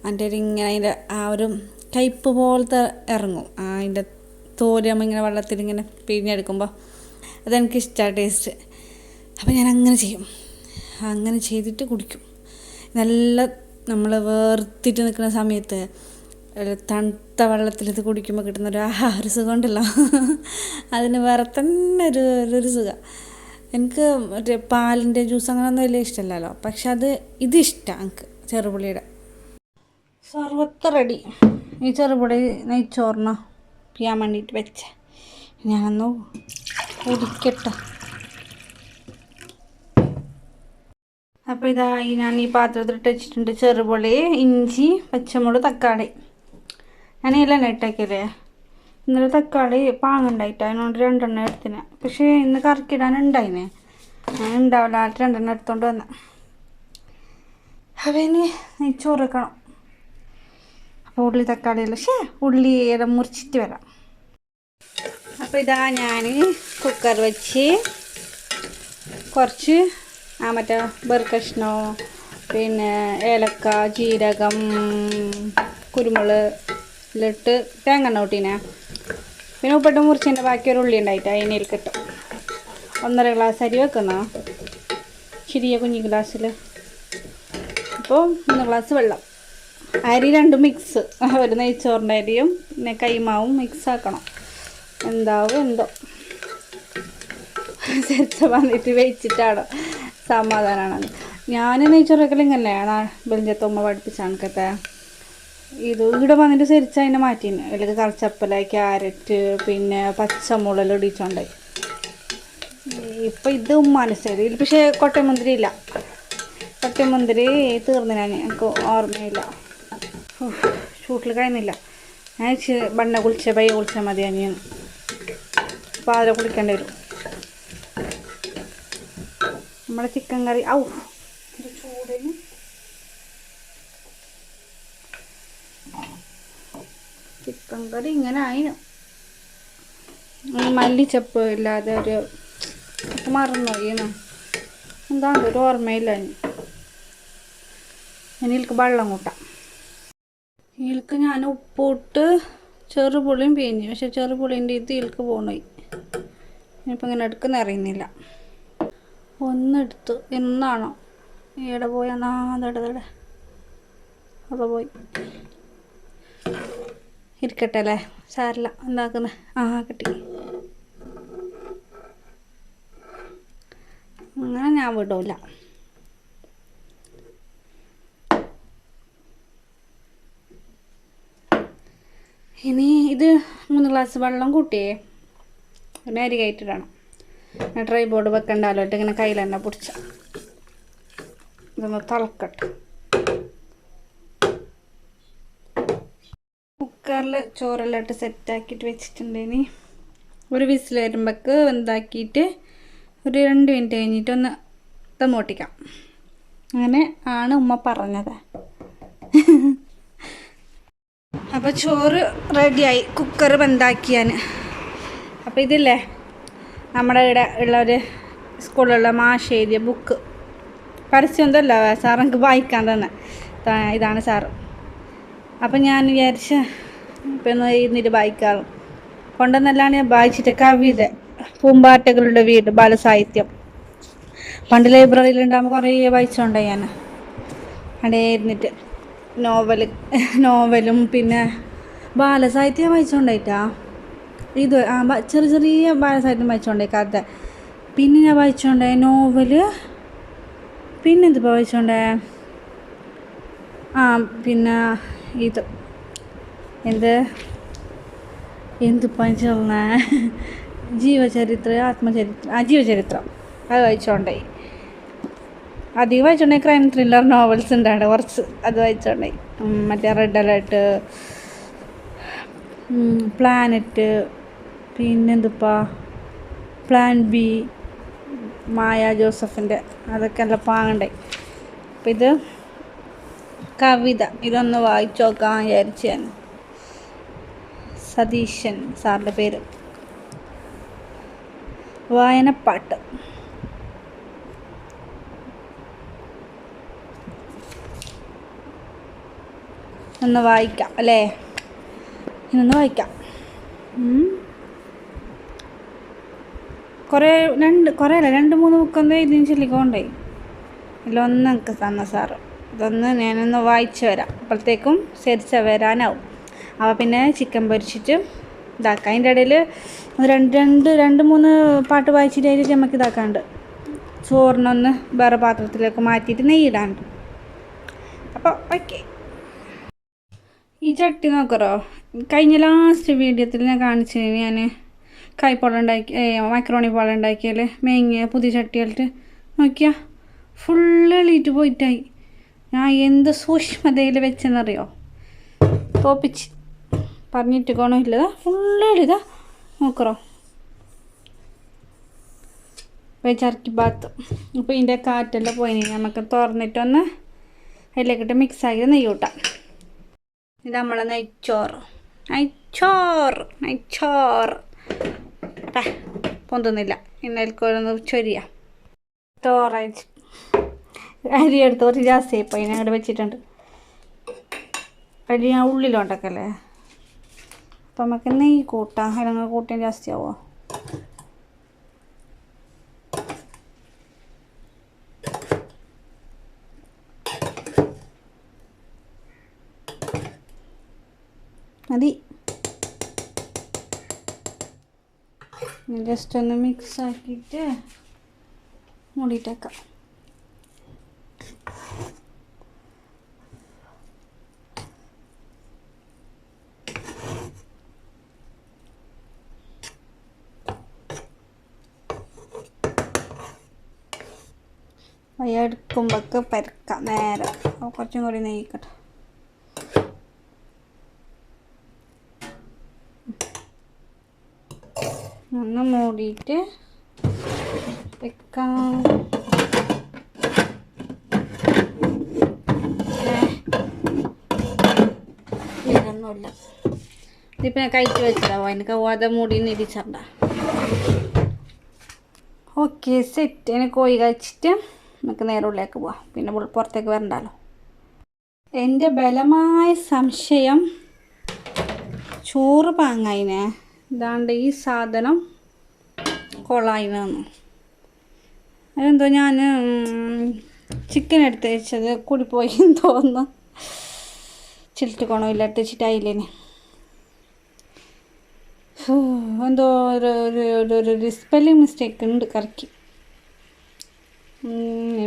അതിൻ്റെ ഇങ്ങനെ അതിൻ്റെ ആ ഒരു കയ്പ്പ് പോലത്തെ ഇറങ്ങും. അതിൻ്റെ തോരമ്മ ഇങ്ങനെ വെള്ളത്തിൽ ഇങ്ങനെ പിഴിഞ്ഞെടുക്കുമ്പോൾ അതെനിക്കിഷ്ടമാണ് ടേസ്റ്റ്. അപ്പോൾ ഞാൻ അങ്ങനെ ചെയ്യും. അങ്ങനെ ചെയ്തിട്ട് കുടിക്കും. നല്ല നമ്മൾ വേർത്തിട്ട് നിൽക്കുന്ന സമയത്ത് തണുത്ത വെള്ളത്തിൽ ഇത് കുടിക്കുമ്പോൾ കിട്ടുന്ന ഒരു സുഖം ഉണ്ടല്ലോ, അതിന് വേറെ തന്നെ ഒരു സുഖം. എനിക്ക് മറ്റേ പാലിൻ്റെ ജ്യൂസ് അങ്ങനെയൊന്നും വലിയ ഇഷ്ടമല്ലല്ലോ, പക്ഷെ ഇതിഷ്ടമാണ് എനിക്ക്. ചെറുപുളിയുടെ സർവത്ത് റെഡി. ഈ ചെറുപുളി നെയ്ച്ചോറിന് പിയാൻ വേണ്ടിയിട്ട് വെച്ചേ. ഞാനൊന്ന് കുടിക്കട്ടെ. അപ്പോൾ ഇതായി ഞാൻ ഈ പാത്രത്തിലിട്ട് വെച്ചിട്ടുണ്ട് ചെറുപുളി, ഇഞ്ചി, പച്ചമുളക്, തക്കാളി. ഞാൻ എല്ലാം ഇട്ടേക്കല്ലേ. ഇന്നലെ തക്കാളി പാങ്ങുണ്ടായിട്ട് അതിനോട് 2 എണ്ണം എടുത്തിന്. പക്ഷേ ഇന്ന് കറക്കിടാനുണ്ടായിനെ, ഞാൻ ഉണ്ടാവില്ല 2 എണ്ണം എടുത്തോണ്ട് വന്ന. അപ്പോൾ ഇനി നെയ്ച്ചോറ് വെക്കണം. അപ്പോൾ ഉള്ളി തക്കാളിയെല്ലാം ഉള്ളിയെല്ലാം മുറിച്ചിട്ട് വരാം. അപ്പോൾ ഇതാ ഞാൻ കുക്കർ വെച്ച് കുറച്ച് മറ്റേ ബർക്കഷ്ണോ പിന്നെ ഏലക്ക, ജീരകം, കുരുമുളകിലിട്ട് തേങ്ങ കൂട്ടീനെ. പിന്നെ ഉപ്പിട്ട് മുറിച്ചതിൻ്റെ ബാക്കി ഒരു ഉള്ളി ഉണ്ടായിട്ട് അതിനേൽ കിട്ടും. 1.5 ഗ്ലാസ് അരി വെക്കുന്ന ചെറിയ കുഞ്ഞി ഗ്ലാസ്സിൽ. അപ്പോൾ 3 ഗ്ലാസ് വെള്ളം. അരി 2 മിക്സ്, ഒരു നെയ്ച്ചോറിൻ്റെ അരിയും പിന്നെ കൈമാവും മിക്സ് ആക്കണം. എന്താവും എന്തോ ചെറുച്ച വന്നിട്ട് വെച്ചിട്ടാണ് സമാധാനമാണ്. ഞാൻ നെയ്ച്ചോറൊക്കെ ഇങ്ങനെയാണ് വെളിഞ്ചത്തോമ്മ പഠിപ്പിച്ചാണ് കത്തെ. ഇത് ഇവിടെ വന്നിട്ട് ശരിച്ച അതിനെ മാറ്റിന്. അല്ലെങ്കിൽ കറച്ചപ്പല, ക്യാരറ്റ്, പിന്നെ പച്ചമുളക് ഇടിച്ചോണ്ടായി. ഇപ്പം ഇത് മനസ്സിലായി. ഇതിൽ പക്ഷേ കൊട്ടമുന്തിരി ഇല്ല. കൊട്ടമുന്തിരി തീർന്നില്ല, എനിക്ക് ഓർമ്മയില്ല. ഷൂട്ടിൽ കഴിയുന്നില്ല. ഞാൻ ബണ്ണ പയ്യ കുളിച്ചാൽ മതി. ഞാൻ അപ്പോൾ അതിൽ കുളിക്കേണ്ടി വരും. നമ്മുടെ ചിക്കൻ കറി ചൂടിന് ചിക്കൻ കറി ഇങ്ങനെ ആയിന്. മല്ലിച്ചപ്പ് ഇല്ലാതെ ഒരു മറന്നുപോയിന്ന് എന്താണ് ഒരു ഓർമ്മയില്ല. ഇതിലേക്ക് വെള്ളം കൂട്ടാം. ഇതിലേക്ക് ഞാൻ ഉപ്പിട്ട് ചെറുപുളിയും പിഴിഞ്ഞു. പക്ഷെ ചെറുപുളീൻ്റെ ഇതിലേക്ക് പോകണോയി. ഇനിയിപ്പോൾ ഇങ്ങനെ എടുക്കുന്ന അറിയുന്നില്ല. ഒന്നെടുത്തു. എന്നാണോ ഇവിടെ പോയാൽ നാദടതടെ അപ്പോൾ പോയി ഇരിക്കട്ടെ അല്ലേ, സാരില്ല. എന്താക്കുന്നത് കിട്ടി. അങ്ങനെ ഞാൻ വിടൂല. ഇനി ഇത് 3 ഗ്ലാസ് വെള്ളം കൂട്ടിയേ പിന്നെ അരി കയറ്റിടണം. ട്രൈ ബോർഡ് വെക്കണ്ടല്ലോ ഇട്ട് ഇങ്ങനെ കയ്യിൽ തന്നെ പിടിച്ച ഇതൊന്ന് തിളക്കട്ടെ. കുക്കറിൽ ചോറെല്ലാം ഇട്ട് സെറ്റാക്കിയിട്ട് വെച്ചിട്ടുണ്ട്. ഇനി ഒരു വിസിൽ വരുമ്പോഴേക്ക് എന്താക്കിയിട്ട് ഒരു 2 മിനിറ്റ് കഴിഞ്ഞിട്ടൊന്ന് ദമ്മോട്ടിക്കാം. അങ്ങനെ ആണ് ഉമ്മ പറഞ്ഞത്. അപ്പോൾ ചോറ് റെഡിയായി, കുക്കർ ബന്ധാക്കിയാൻ. അപ്പോൾ ഇതില്ലേ നമ്മുടെ ഇവിടെ ഉള്ള ഒരു സ്കൂളിലുള്ള മാഷ് എഴുതിയ ബുക്ക്, പരസ്യം എന്തല്ല സാർ എനിക്ക് വായിക്കാൻ തന്നെ. ഇതാണ് സാറ്. അപ്പം ഞാൻ വിചാരിച്ച ഇപ്പം ഒന്ന് ഇരുന്നിട്ട് വായിക്കാറും കൊണ്ടെന്നല്ലാണ് ഞാൻ വായിച്ചിട്ട് കവിത പൂമ്പാറ്റകളുടെ വീട് ബാലസാഹിത്യം പണ്ട് ലൈബ്രറിയിലുണ്ടാകുമ്പോൾ കുറേ വായിച്ചോണ്ടായി ഞാൻ. അവിടെ ഇരുന്നിട്ട് നോവലും പിന്നെ ബാലസാഹിത്യം വായിച്ചോണ്ടായിട്ടാ. ഇത് ചെറിയ ചെറിയ ബാലസാഹിത്യം വായിച്ചോണ്ടായി കഥ. പിന്നെ ഞാൻ വായിച്ചോണ്ടേ നോവല്. പിന്നെ എന്തിപ്പോൾ വായിച്ചോണ്ടേ പിന്നെ ഇത് എന്തിപ്പോൾ ചെറുന്ന ജീവചരിത്രം അത് വായിച്ചോണ്ടായി. അധികം വായിച്ചോണ്ടായി ക്രൈം ത്രില്ലർ നോവൽസ് ഉണ്ടാണ് കുറച്ച്, അത് വായിച്ചോണ്ടായി. മറ്റേ റെഡ് അലേർട്ട്, പ്ലാനറ്റ്, പിന്നെന്തിപ്പാ പ്ലാൻ ബി, മായ ജോസഫിൻ്റെ, അതൊക്കെ നല്ല പാങ്ങണ്ടായി. അപ്പം ഇത് കവിത, ഇതൊന്ന് വായിച്ചു നോക്കാൻ വിചാരിച്ചു ഞാൻ. സതീശൻ സാറിൻ്റെ പേര്. വായനപ്പാട്ട്. ഒന്ന് വായിക്കാം അല്ലേ? ഇന്നൊന്ന് വായിക്കാം. കുറേ അല്ല, 2-3 ബുക്കൊന്നും ഇതിന് ചൊല്ലിക്കൊണ്ടായി. ഇതിലൊന്ന് എനിക്ക് തന്ന സാറ്. ഇതൊന്ന് ഞാനൊന്ന് വായിച്ചു വരാം. അപ്പോഴത്തേക്കും ശരിച്ച വരാനാവും. അപ്പോൾ പിന്നെ ചിക്കൻ പൊരിച്ചിട്ട് ഇതാക്കാം. അതിൻ്റെ ഇടയിൽ 2-3 പാട്ട് വായിച്ചിട്ട് അതിൽ നമുക്ക് ഇതാക്കാണ്ട് ചോറിനൊന്ന് വേറെ പാത്രത്തിലേക്ക് മാറ്റിയിട്ട് നെയ്യിടാണ്ട്. അപ്പോൾ ഓക്കെ. ഈ ചട്ടി നോക്കറോ, കഴിഞ്ഞ ലാസ്റ്റ് വീഡിയോത്തിൽ ഞാൻ കാണിച്ചതിന് ഞാൻ കായ്പോളം ഉണ്ടാക്കി, മക്രോണി പോളം ഉണ്ടാക്കിയാൽ മേങ്ങിയ പുതിയ ചട്ടികളിട്ട് നോക്കിയാൽ ഫുള്ള് എളീറ്റ് പോയിട്ടായി. ഞാൻ എന്ത് സൂക്ഷ്മതയിൽ വെച്ചെന്നറിയോ, തോപ്പിച്ച് പറഞ്ഞിട്ട് ഗുണമില്ലതാ, ഫുള്ള് എഴുതാ നോക്കറോ വെച്ചറക്കി ഭാഗത്ത്. അപ്പോൾ ഇതിൻ്റെ കാറ്റെല്ലാം പോയി നമുക്ക് തുറന്നിട്ടൊന്ന് അതിലേക്കിട്ട് മിക്സാക്കി നെയ്യ് കൂട്ടാം. ഇത് നമ്മളെ നെയ്ച്ചോറ് പൊന്തുന്നില്ല. ഇന്നേൽക്കൊന്ന് ചൊരിയാം. തോറച്ച് അരി എടുത്ത് കുറച്ച് ജാസ്തി ആയിപ്പോയി, ഞാൻ അങ്ങോട്ട് വെച്ചിട്ടുണ്ട്. അരി ഞാൻ ഉള്ളിലുണ്ടക്കല്ലേ, അപ്പം നമുക്ക് നെയ്യ് കൂട്ടാം. അല്ലെങ്കിൽ കൂട്ടാൻ ജാസ്തി ആവുമോ? മതി. ജസ്റ്റ് ഒന്ന് മിക്സ് ആക്കിയിട്ട് മൂടിയിട്ടേക്കാം. എടുക്കുമ്പോഴൊക്കെ പരക്കാം നേരെ. കുറച്ചും കൂടി നെയ്യിക്കട്ടെ. ഒന്ന് മൂടിയിട്ട് വെക്കാം. ഇതൊന്നുമില്ല, ഇതിപ്പോൾ ഞാൻ കഴിച്ച് വെച്ചതാവും. എനിക്ക് അത് മൂടി നിരിച്ചണ്ട. Okay, set. ഇനി കോഴി കഴിച്ചിട്ട് നമുക്ക് നേരെ ഉള്ളിലേക്ക് പോവാം. പിന്നെ പുറത്തേക്ക് വരണ്ടല്ലോ. എൻ്റെ ബലമായ സംശയം ചോറ് പാങ്ങായിനെ ഇതാണ്ട് ഈ സാധനം കൊളായിനാന്ന്. അതെന്തോ ഞാൻ ചിക്കൻ എടുത്ത് വെച്ചത് കൂടി പോയി തോന്നുന്നു. ചിലിട്ട് കൊണമില്ല എടുത്ത് വെച്ചിട്ടായില്ലേനെ. എന്തോ ഒരു സ്പെല്ലിങ് മിസ്റ്റേക്ക് ഉണ്ട് കറക്കി.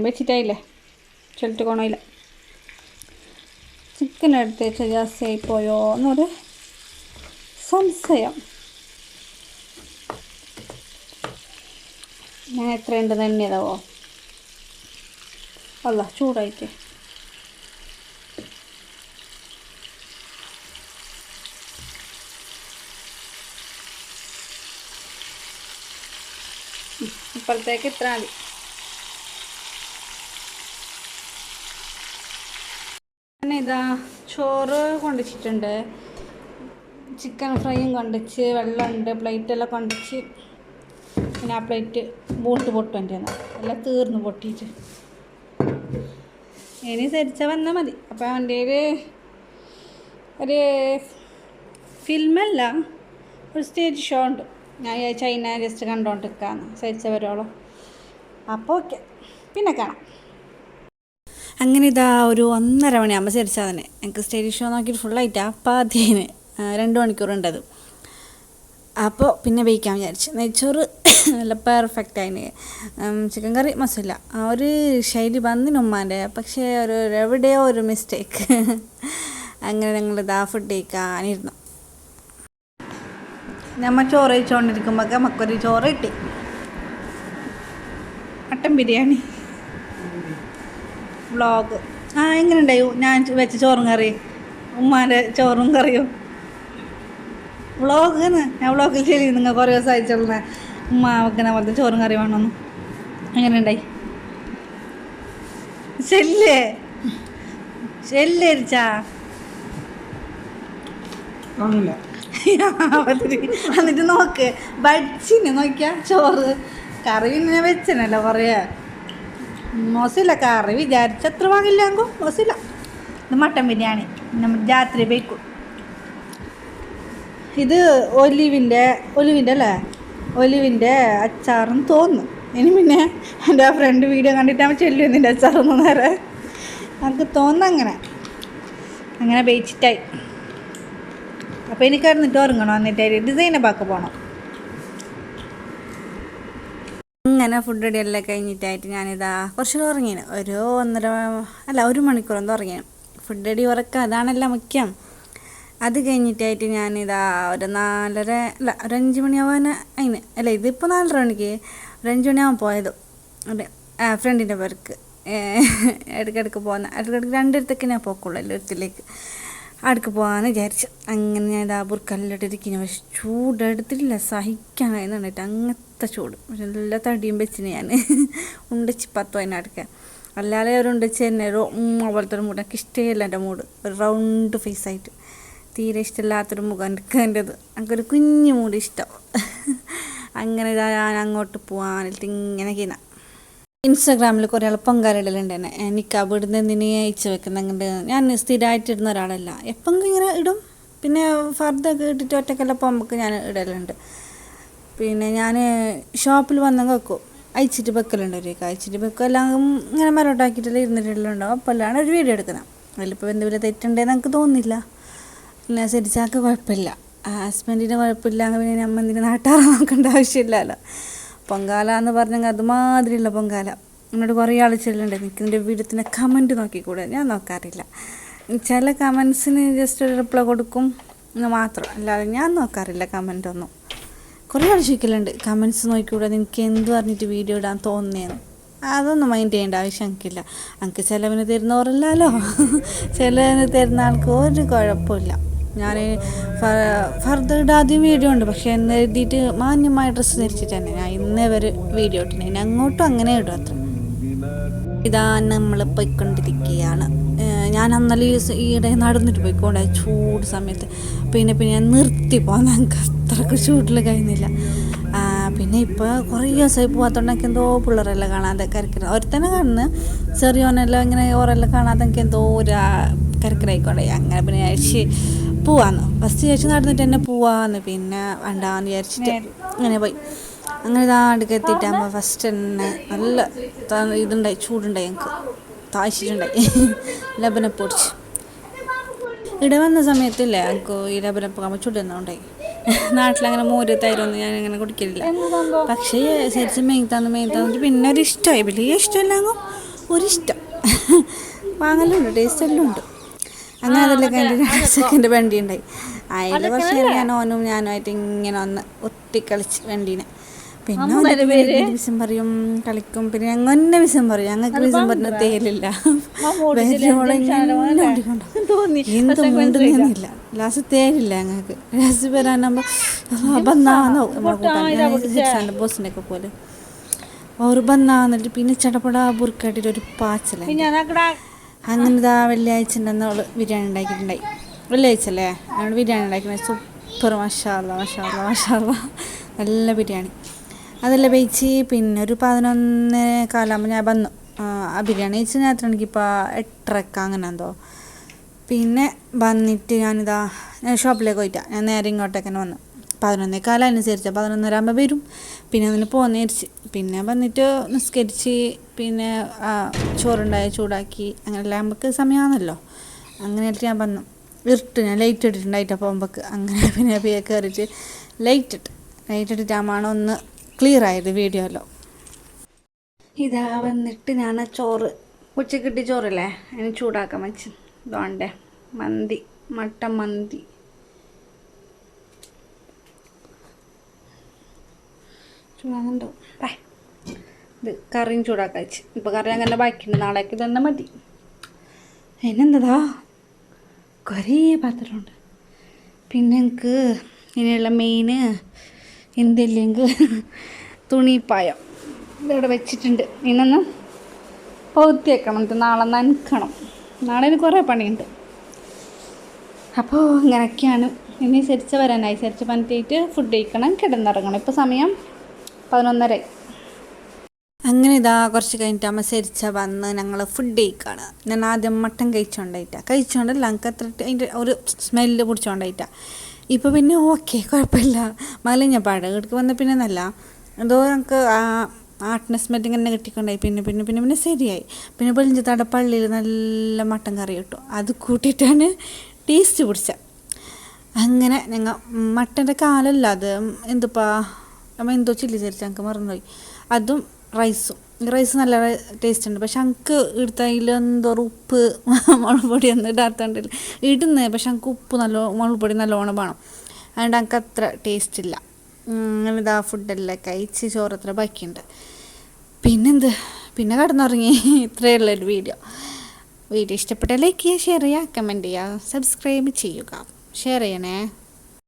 വെച്ചിട്ടായില്ലേ, ചിലിട്ട് കൊണമില്ല. ചിക്കൻ എടുത്ത് വെച്ചാൽ ജാസ്തി ആയിപ്പോയോ എന്നൊരു സംശയം. ഞാൻ എത്രയുണ്ടെന്ന് എണ്ണിയതാവോ? അല്ല, ചൂടായിട്ട്. ഇപ്പോഴത്തേക്ക് ഇത്ര മതി. ഇതാ ചോറ് കൊണ്ടുവച്ചിട്ടുണ്ട്, ചിക്കൻ ഫ്രൈയും കൊണ്ടുവച്ച്, വെള്ളമുണ്ട്, പ്ലേറ്റെല്ലാം കൊണ്ടുവച്ച്. പിന്നെ ആ പ്ലേറ്റ് പൊട്ടും എൻ്റെ എല്ലാം തീർന്നു പൊട്ടിയിട്ട്. ഇനി സരിച്ച വന്നാൽ മതി. അപ്പോൾ അവൻ്റെ ഒരു ഫിലിമല്ല, ഒരു സ്റ്റേജ് ഷോ ഉണ്ട്. ഞാൻ ചൈന ജസ്റ്റ് കണ്ടുകൊണ്ടിരിക്കുകയാണ് സരിച്ച വരുവോളൂ. അപ്പോൾ ഓക്കെ, പിന്നെ കാണാം. അങ്ങനെ ഇതാ ഒരു 1:30 മണിയാകുമ്പോൾ സരിച്ചാൽ തന്നെ എനിക്ക് സ്റ്റേജ് ഷോ നോക്കിയിട്ട് ഫുള്ളായിട്ടാണ്. അപ്പോൾ അതിന് 2 മണിക്കൂറുണ്ടത്. അപ്പോൾ പിന്നെ വേവിക്കാൻ വിചാരിച്ചു. നെയ്ച്ചോറ് നല്ല പെർഫെക്റ്റ് ആയിന്. ചിക്കൻ കറി മസാല ആ ഒരു ശൈലി വന്നിന് ഉമ്മാൻ്റെ, പക്ഷേ എവിടെയോ ഒരു മിസ്റ്റേക്ക്. അങ്ങനെ ഞങ്ങളിതാ ഫുഡ് കഴിക്കാനിരുന്നു. നമ്മൾ ചോറ് കഴിച്ചുകൊണ്ടിരിക്കുമ്പോൾ നമുക്കൊരു ചോറ് കിട്ടി, മട്ടൻ ബിരിയാണി വ്ളോഗ്. എങ്ങനെ ഉണ്ടായി ഞാൻ വെച്ച ചോറും കറി, ഉമ്മാൻ്റെ ചോറും കറിയും വ്ളോഗ്? ഞാൻ വ്ളോഗിൽ ശരി നിങ്ങൾ കുറേ ദിവസം അയച്ചോളേ ഉമ്മ വെക്കുന്ന പോലത്തെ ചോറും കറി വേണമെന്ന്. അങ്ങനെ ഉണ്ടായി ചെല്ലേ ചെല്ലേരിച്ചാ എന്നിട്ട് നോക്ക് ബഡ്സിനെ നോക്കിയാ ചോറ് കറി പിന്നെ വെച്ചനല്ലോ പറയാ മോശമില്ല കറി വിചാരിച്ചത്ര വാങ്ങില്ലാങ്കോ മോശമില്ല. ഇത് മട്ടൻ ബിരിയാണി നമ്മൾ രാത്രി വെക്കും. ഇത് ഒലിവിൻ്റെ അല്ലേ ഒലിവിൻ്റെ അച്ചാറെന്ന് തോന്നുന്നു. ഇനി പിന്നെ എൻ്റെ ആ ഫ്രണ്ട് വീഡിയോ കണ്ടിട്ടാകുമ്പോൾ ചെല്ലും നിൻ്റെ അച്ചാറൊന്നും നേരെ നമുക്ക് തോന്നുന്നു. അങ്ങനെ ബേച്ചിട്ടായി. അപ്പോൾ എനിക്ക് അറിഞ്ഞിട്ട് ഉറങ്ങണം. എന്നിട്ട് ഡിസൈനൊക്കെ പോകണം. അങ്ങനെ ഫുഡ് റെഡിയെല്ലാം കഴിഞ്ഞിട്ടായിട്ട് ഞാനിതാ കുറച്ച് ഉറങ്ങിയാണ്. ഒരു മണിക്കൂർ എന്തോ ഉറങ്ങിയാണ്. ഫുഡ് റെഡി ഉറക്കുക അതാണല്ലോ മുഖ്യം. അത് കഴിഞ്ഞിട്ടായിട്ട് ഞാനിതാ ഒരു 5 മണിയാവാൻ ഇതിപ്പോൾ 4:30 മണിക്ക് 5 മണിയാവാൻ പോയത്. അതെ ഫ്രണ്ടിൻ്റെ പേർക്ക് ഇടയ്ക്കിടയ്ക്ക് ഇടയ്ക്കിടയ്ക്ക് 2 ഞാൻ പോക്കുള്ളൂ എല്ലാത്തിലേക്ക് അടുക്ക് പോകാമെന്ന് വിചാരിച്ചു. അങ്ങനെ ഞാൻ ഇതാ ബുർക്കല്ലിട്ടിരിക്കുന്നു. പക്ഷെ ചൂടെടുത്തിട്ടില്ല, സഹിക്കാൻ കഴിയുന്നുണ്ടിട്ട് അങ്ങനത്തെ ചൂട്. പക്ഷെ എല്ലാ തടിയും വെച്ചിന് ഞാൻ ഉണ്ടച്ച് 10 അതിനടുക്കാൻ അല്ലാതെ ഒരു ഉണ്ടച്ച് തന്നെ പോലത്തെ ഒരു മൂഡ് എനിക്ക് ഇഷ്ടമല്ല. എൻ്റെ മൂഡ് ഒരു റൗണ്ട് ഫേസായിട്ട് തീരെ ഇഷ്ടമില്ലാത്തൊരു മുഖം എൻ്റെത്. എനിക്കൊരു കുഞ്ഞു മൂഡ് ഇഷ്ടം. അങ്ങനെ ഇതാ ഞാൻ അങ്ങോട്ട് പോകാനിട്ട് ഇങ്ങനെ ചെയ്യുന്ന ഇൻസ്റ്റാഗ്രാമിൽ കുറേ ആൾ പൊങ്കാലിടലുണ്ട് തന്നെ. നിക്കാബ് ഇടുന്നതിന് അയച്ചു വെക്കുന്നുണ്ട്. ഞാൻ സ്ഥിരമായിട്ട് ഇടുന്ന ഒരാളല്ല, എപ്പോഴെങ്കിലും ഇങ്ങനെ ഇടും. പിന്നെ ഫർദൊക്കെ ഇട്ടിട്ട് ഒറ്റക്കെല്ലാം പോകുമ്പോൾ ഞാൻ ഇടലുണ്ട്. പിന്നെ ഞാൻ ഷോപ്പിൽ വന്നെങ്കിൽ വെക്കും, അയച്ചിട്ട് വെക്കലുണ്ട്. അയച്ചിട്ട് വെക്കും എല്ലാം ഇങ്ങനെ മരോട്ടാക്കിയിട്ടെല്ലാം ഇരുന്നിട്ടുണ്ടാവും. അപ്പോൾ എല്ലാം ഒരു വീഡിയോ എടുക്കുന്നത്. അതിലിപ്പോൾ എന്തെങ്കിലും തെറ്റുണ്ടെന്ന് എനിക്ക് തോന്നുന്നില്ല. പിന്നെ ശരിച്ചാക്ക് കുഴപ്പമില്ല, ഹസ്ബൻഡിന് കുഴപ്പമില്ല. പിന്നെ നമ്മൾ എന്തിന് നാട്ടാറെ നോക്കേണ്ട ആവശ്യമില്ലല്ലോ. പൊങ്കാല എന്ന് പറഞ്ഞെങ്കിൽ അതുമാതിരിയുള്ള പൊങ്കാല. എന്നോട് കുറേ ആൾ ചെല്ലുണ്ട് എനിക്ക് എൻ്റെ വീഡിയോത്തിൻ്റെ കമൻറ്റ് നോക്കിക്കൂടെ. ഞാൻ നോക്കാറില്ല. ചില കമൻസിന് ജസ്റ്റ് ഒരു റിപ്ലൈ കൊടുക്കും എന്ന് മാത്രം, അല്ലാതെ ഞാൻ നോക്കാറില്ല കമൻറ്റൊന്നും. കുറേ ആൾ ചോദിക്കലുണ്ട് കമൻസ് നോക്കിക്കൂടെ, എനിക്ക് എന്ത് പറഞ്ഞിട്ട് വീഡിയോ ഇടാൻ തോന്നിയെന്ന്. അതൊന്നും മൈൻഡ് ചെയ്യേണ്ട ആവശ്യം എനിക്കില്ല. എനിക്ക് ചിലവിന് തരുന്നവരല്ലോ, ചിലവിന് തരുന്ന ആൾക്ക് ഒരു കുഴപ്പമില്ല. ഞാൻ ഫർദർ ഇടാതെയും വീഡിയോ ഉണ്ട്. പക്ഷേ എന്ന് എഴുതിയിട്ട് മാന്യമായ ഡ്രസ്സ് ധരിച്ചിട്ട് തന്നെ ഞാൻ ഇന്നേ വരെ വീഡിയോ ഇട്ടിന്. ഇനി അങ്ങോട്ടും അങ്ങനെ ഇടും അത്ര. ഇതാ നമ്മൾ പോയിക്കൊണ്ടിരിക്കുകയാണ്. ഞാൻ അന്നലെ ഈയിടെ നടന്നിട്ട് പോയിക്കൊണ്ടേ ചൂട് സമയത്ത്. പിന്നെ ഞാൻ നിർത്തി പോകാൻ എനിക്ക് അത്രക്ക് ചൂടിൽ കഴിയുന്നില്ല. പിന്നെ ഇപ്പോൾ കുറേ ദിവസമായി പോകാത്തതുകൊണ്ട് എനിക്ക് എന്തോ പിള്ളേരെല്ലാം കാണാതെ കരക്കില്ല. ഒരുത്തന്നെ കാണുന്നു, ചെറിയോനെല്ലാം ഇങ്ങനെ ഓരെല്ലാം കാണാതെ എനിക്ക് എന്തോ ഒരു കരക്കിലായിക്കൊണ്ടേ. അങ്ങനെ പിന്നെ അഴിച്ച് പോവാന്ന് ഫസ്റ്റ് വിചാരിച്ച് നടന്നിട്ട് തന്നെ പോവാന്ന്. പിന്നെ വേണ്ടാന്ന് വിചാരിച്ചിട്ട് അങ്ങനെ പോയി. അങ്ങനെ ഇതാ അടുക്ക എത്തിയിട്ടാകുമ്പോൾ ഫസ്റ്റ് തന്നെ നല്ല ഇതുണ്ടായി, ചൂടുണ്ടായി, ഞങ്ങൾക്ക് താഴ്ചിട്ടുണ്ടായി. ലബനപ്പ് പൊടിച്ച് ഇവിടെ വന്ന സമയത്തില്ലേ എനിക്ക് ഈ ലബനപ്പ് ആകുമ്പോൾ ചുടുന്നുണ്ടായി. നാട്ടിലങ്ങനെ മോര് തൈരൊന്നും ഞാൻ അങ്ങനെ കുടിക്കില്ല. പക്ഷേ ശരിച്ച് മെയ്ത്താന്നിട്ട് പിന്നെ ഒരു ഇഷ്ടമായി. വലിയ ഇഷ്ടമല്ലാങ്ങോ ഒരിഷ്ടം വാങ്ങലുണ്ട്, ടേസ്റ്റ് എല്ലാം ഉണ്ട്. അങ്ങനെ അതെല്ലാം കഴിഞ്ഞിട്ട് സെക്കൻഡ് വണ്ടി ഉണ്ടായി. അതിൽ പക്ഷേ ഞാനുമായിട്ട് ഇങ്ങനെ ഒന്ന് ഒട്ടിക്കളിച്ച് വണ്ടീനെ. പിന്നെ വിഷം പറയും, കളിക്കും. പിന്നെ ഞങ്ങൾ വിഷം പറയും, ഞങ്ങൾക്ക് വിഷം പറഞ്ഞ തേലില്ല. എന്ത് മുണ്ടെന്നില്ല. ലാസ്റ്റ് തേലില്ല ഞങ്ങൾക്ക്. ലാസ്റ്റ് വരാനാകുമ്പോൾ ബന്നാന്നാവും നമ്മളെ കൂട്ടാൻ ബോസിൻ്റെ ഒക്കെ പോലെ ഒരു ബന്നാന്നിട്ട് പിന്നെ ചടപടാ ബുർക്കാട്ടിട്ട് ഒരു പാച്ചല. അങ്ങനെ ഇതാ വെള്ളിയാഴ്ച അവൾ ബിരിയാണി ഉണ്ടാക്കിയിട്ടുണ്ടായി. വെള്ളിയാഴ്ച അല്ലേ അവൾ ബിരിയാണി ഉണ്ടാക്കിയിട്ടുണ്ടായി. സൂപ്പർ മഷാല്ല നല്ല ബിരിയാണി. അതെല്ലാം വെച്ച് പിന്നെ ഒരു 11:15 ഞാൻ വന്നു. ആ ബിരിയാണി വെച്ച് ഞാൻ എത്ര മണിക്കിപ്പോൾ 8:30 അങ്ങനെ എന്തോ. പിന്നെ വന്നിട്ട് ഞാനിതാ ഷോപ്പിലേക്ക് പോയിട്ടാണ്. ഞാൻ നേരെ ഇങ്ങോട്ടേക്ക് തന്നെ വന്നു. 11:15 അനുസരിച്ച് 11:30 വരും. പിന്നെ അതിന് പോന്നേരിച്ച് പിന്നെ വന്നിട്ട് നിസ്കരിച്ച് പിന്നെ ചോറുണ്ടായി ചൂടാക്കി അങ്ങനെല്ലാം നമുക്ക് സമയമാണല്ലോ. അങ്ങനെയായിട്ട് ഞാൻ വന്നു. ഞാൻ ലൈറ്റ് ഇട്ടിട്ടുണ്ടായിട്ടാണ് പോകുമ്പോൾക്ക്. അങ്ങനെ പിന്നെ കയറിയിട്ട് ലൈറ്റ് ഇട്ടിട്ടാണ് ഒന്ന് ക്ലിയർ ആയത് വീഡിയോ എല്ലാം. ഇതാ വന്നിട്ട് ഞാൻ ചോറ് ഉച്ചക്കിട്ടി ചോറല്ലേ അതിന് ചൂടാക്കാൻ വെച്ച് ഇതോണ്ടേ മന്തി, മട്ടൻ മന്തി. ചൂടാകുന്നുണ്ടോ? ഇത് കറിയും ചൂടാക്കാൻ വെച്ച്. ഇപ്പോൾ കറി അങ്ങനെ ബാക്കിയുണ്ട്, നാളേക്ക് തന്നെ മതി. അതിനെന്താ കുറേ പാത്രമുണ്ട്. പിന്നെ എനിക്ക് ഇനിയുള്ള മെയിന് എന്തില്ലെങ്കിൽ തുണിപ്പായം. ഇതിവിടെ വെച്ചിട്ടുണ്ട്. ഇന്നൊന്ന് പൗത്തി വെക്കണം, ഇത് നാളെ നനക്കണം. നാളെ കുറേ പണിയുണ്ട്. അപ്പോൾ ഇങ്ങനെയൊക്കെയാണ്. ഇനി ശരിച്ച് വരാനായി. ശരിച്ച് പനിറ്റിയിട്ട് ഫുഡ് കഴിക്കണം, കിടന്നിറങ്ങണം. ഇപ്പോൾ സമയം 11:30. അങ്ങനെ ഇതാ കുറച്ച് കഴിഞ്ഞിട്ട് അമ്മ ശരിച്ച വന്ന് ഞങ്ങൾ ഫുഡ് കഴിക്കുകയാണ്. ഞാൻ ആദ്യം മട്ടൻ കഴിച്ചുകൊണ്ടല്ല എനിക്ക് അത്ര അതിൻ്റെ ഒരു സ്മെല്ല് പിടിച്ചോണ്ടായിട്ടാണ്. ഇപ്പോൾ പിന്നെ ഓക്കെ, കുഴപ്പമില്ല. മലിഞ്ഞപ്പാട് ഇടയ്ക്ക് വന്ന പിന്നെ നല്ല എന്തോ നമുക്ക് ആട്ടിൻ്റെ സ്മെല്ല് ഇങ്ങനെ കിട്ടിക്കൊണ്ടായി. പിന്നെ ശരിയായി. പിന്നെ വെളിഞ്ചത്താടെ പള്ളിയിൽ നല്ല മട്ടൻ കറി കിട്ടും, അത് കൂട്ടിയിട്ടാണ് ടേസ്റ്റ് പിടിച്ചത്. അങ്ങനെ ഞങ്ങൾ മട്ടൻ്റെ കാലല്ല അത്, എന്തുപ്പാ നമ്മൾ എന്തോ ചില്ലി ചേർത്ത് ഞങ്ങൾക്ക് മറന്നുപോയി. അതും റൈസ് നല്ല ടേസ്റ്റ് ഉണ്ട്. പക്ഷെ എനിക്ക് എടുത്തതിൽ എന്തോ ഉപ്പ് മുളക് പൊടിയൊന്നും ഇടാത്തതുകൊണ്ടില്ല. ഇടുന്നത് പക്ഷെ എനിക്ക് ഉപ്പ് മുളക് പൊടി നല്ലോണം വേണം. അതുകൊണ്ട് എനിക്ക് അത്ര ടേസ്റ്റ് ഇല്ല. അങ്ങനെ ഇതാ ഫുഡെല്ലാം കഴിച്ച് ചോറത്ര ബാക്കിയുണ്ട്. പിന്നെ കടന്നുറങ്ങി. ഇത്രയേ ഉള്ളൊരു വീഡിയോ ഇഷ്ടപ്പെട്ടാൽ ലൈക്ക് ചെയ്യുക, ഷെയർ ചെയ്യുക, കമൻറ്റ് ചെയ്യുക, സബ്സ്ക്രൈബ് ചെയ്യുക, ഷെയർ ചെയ്യണേ.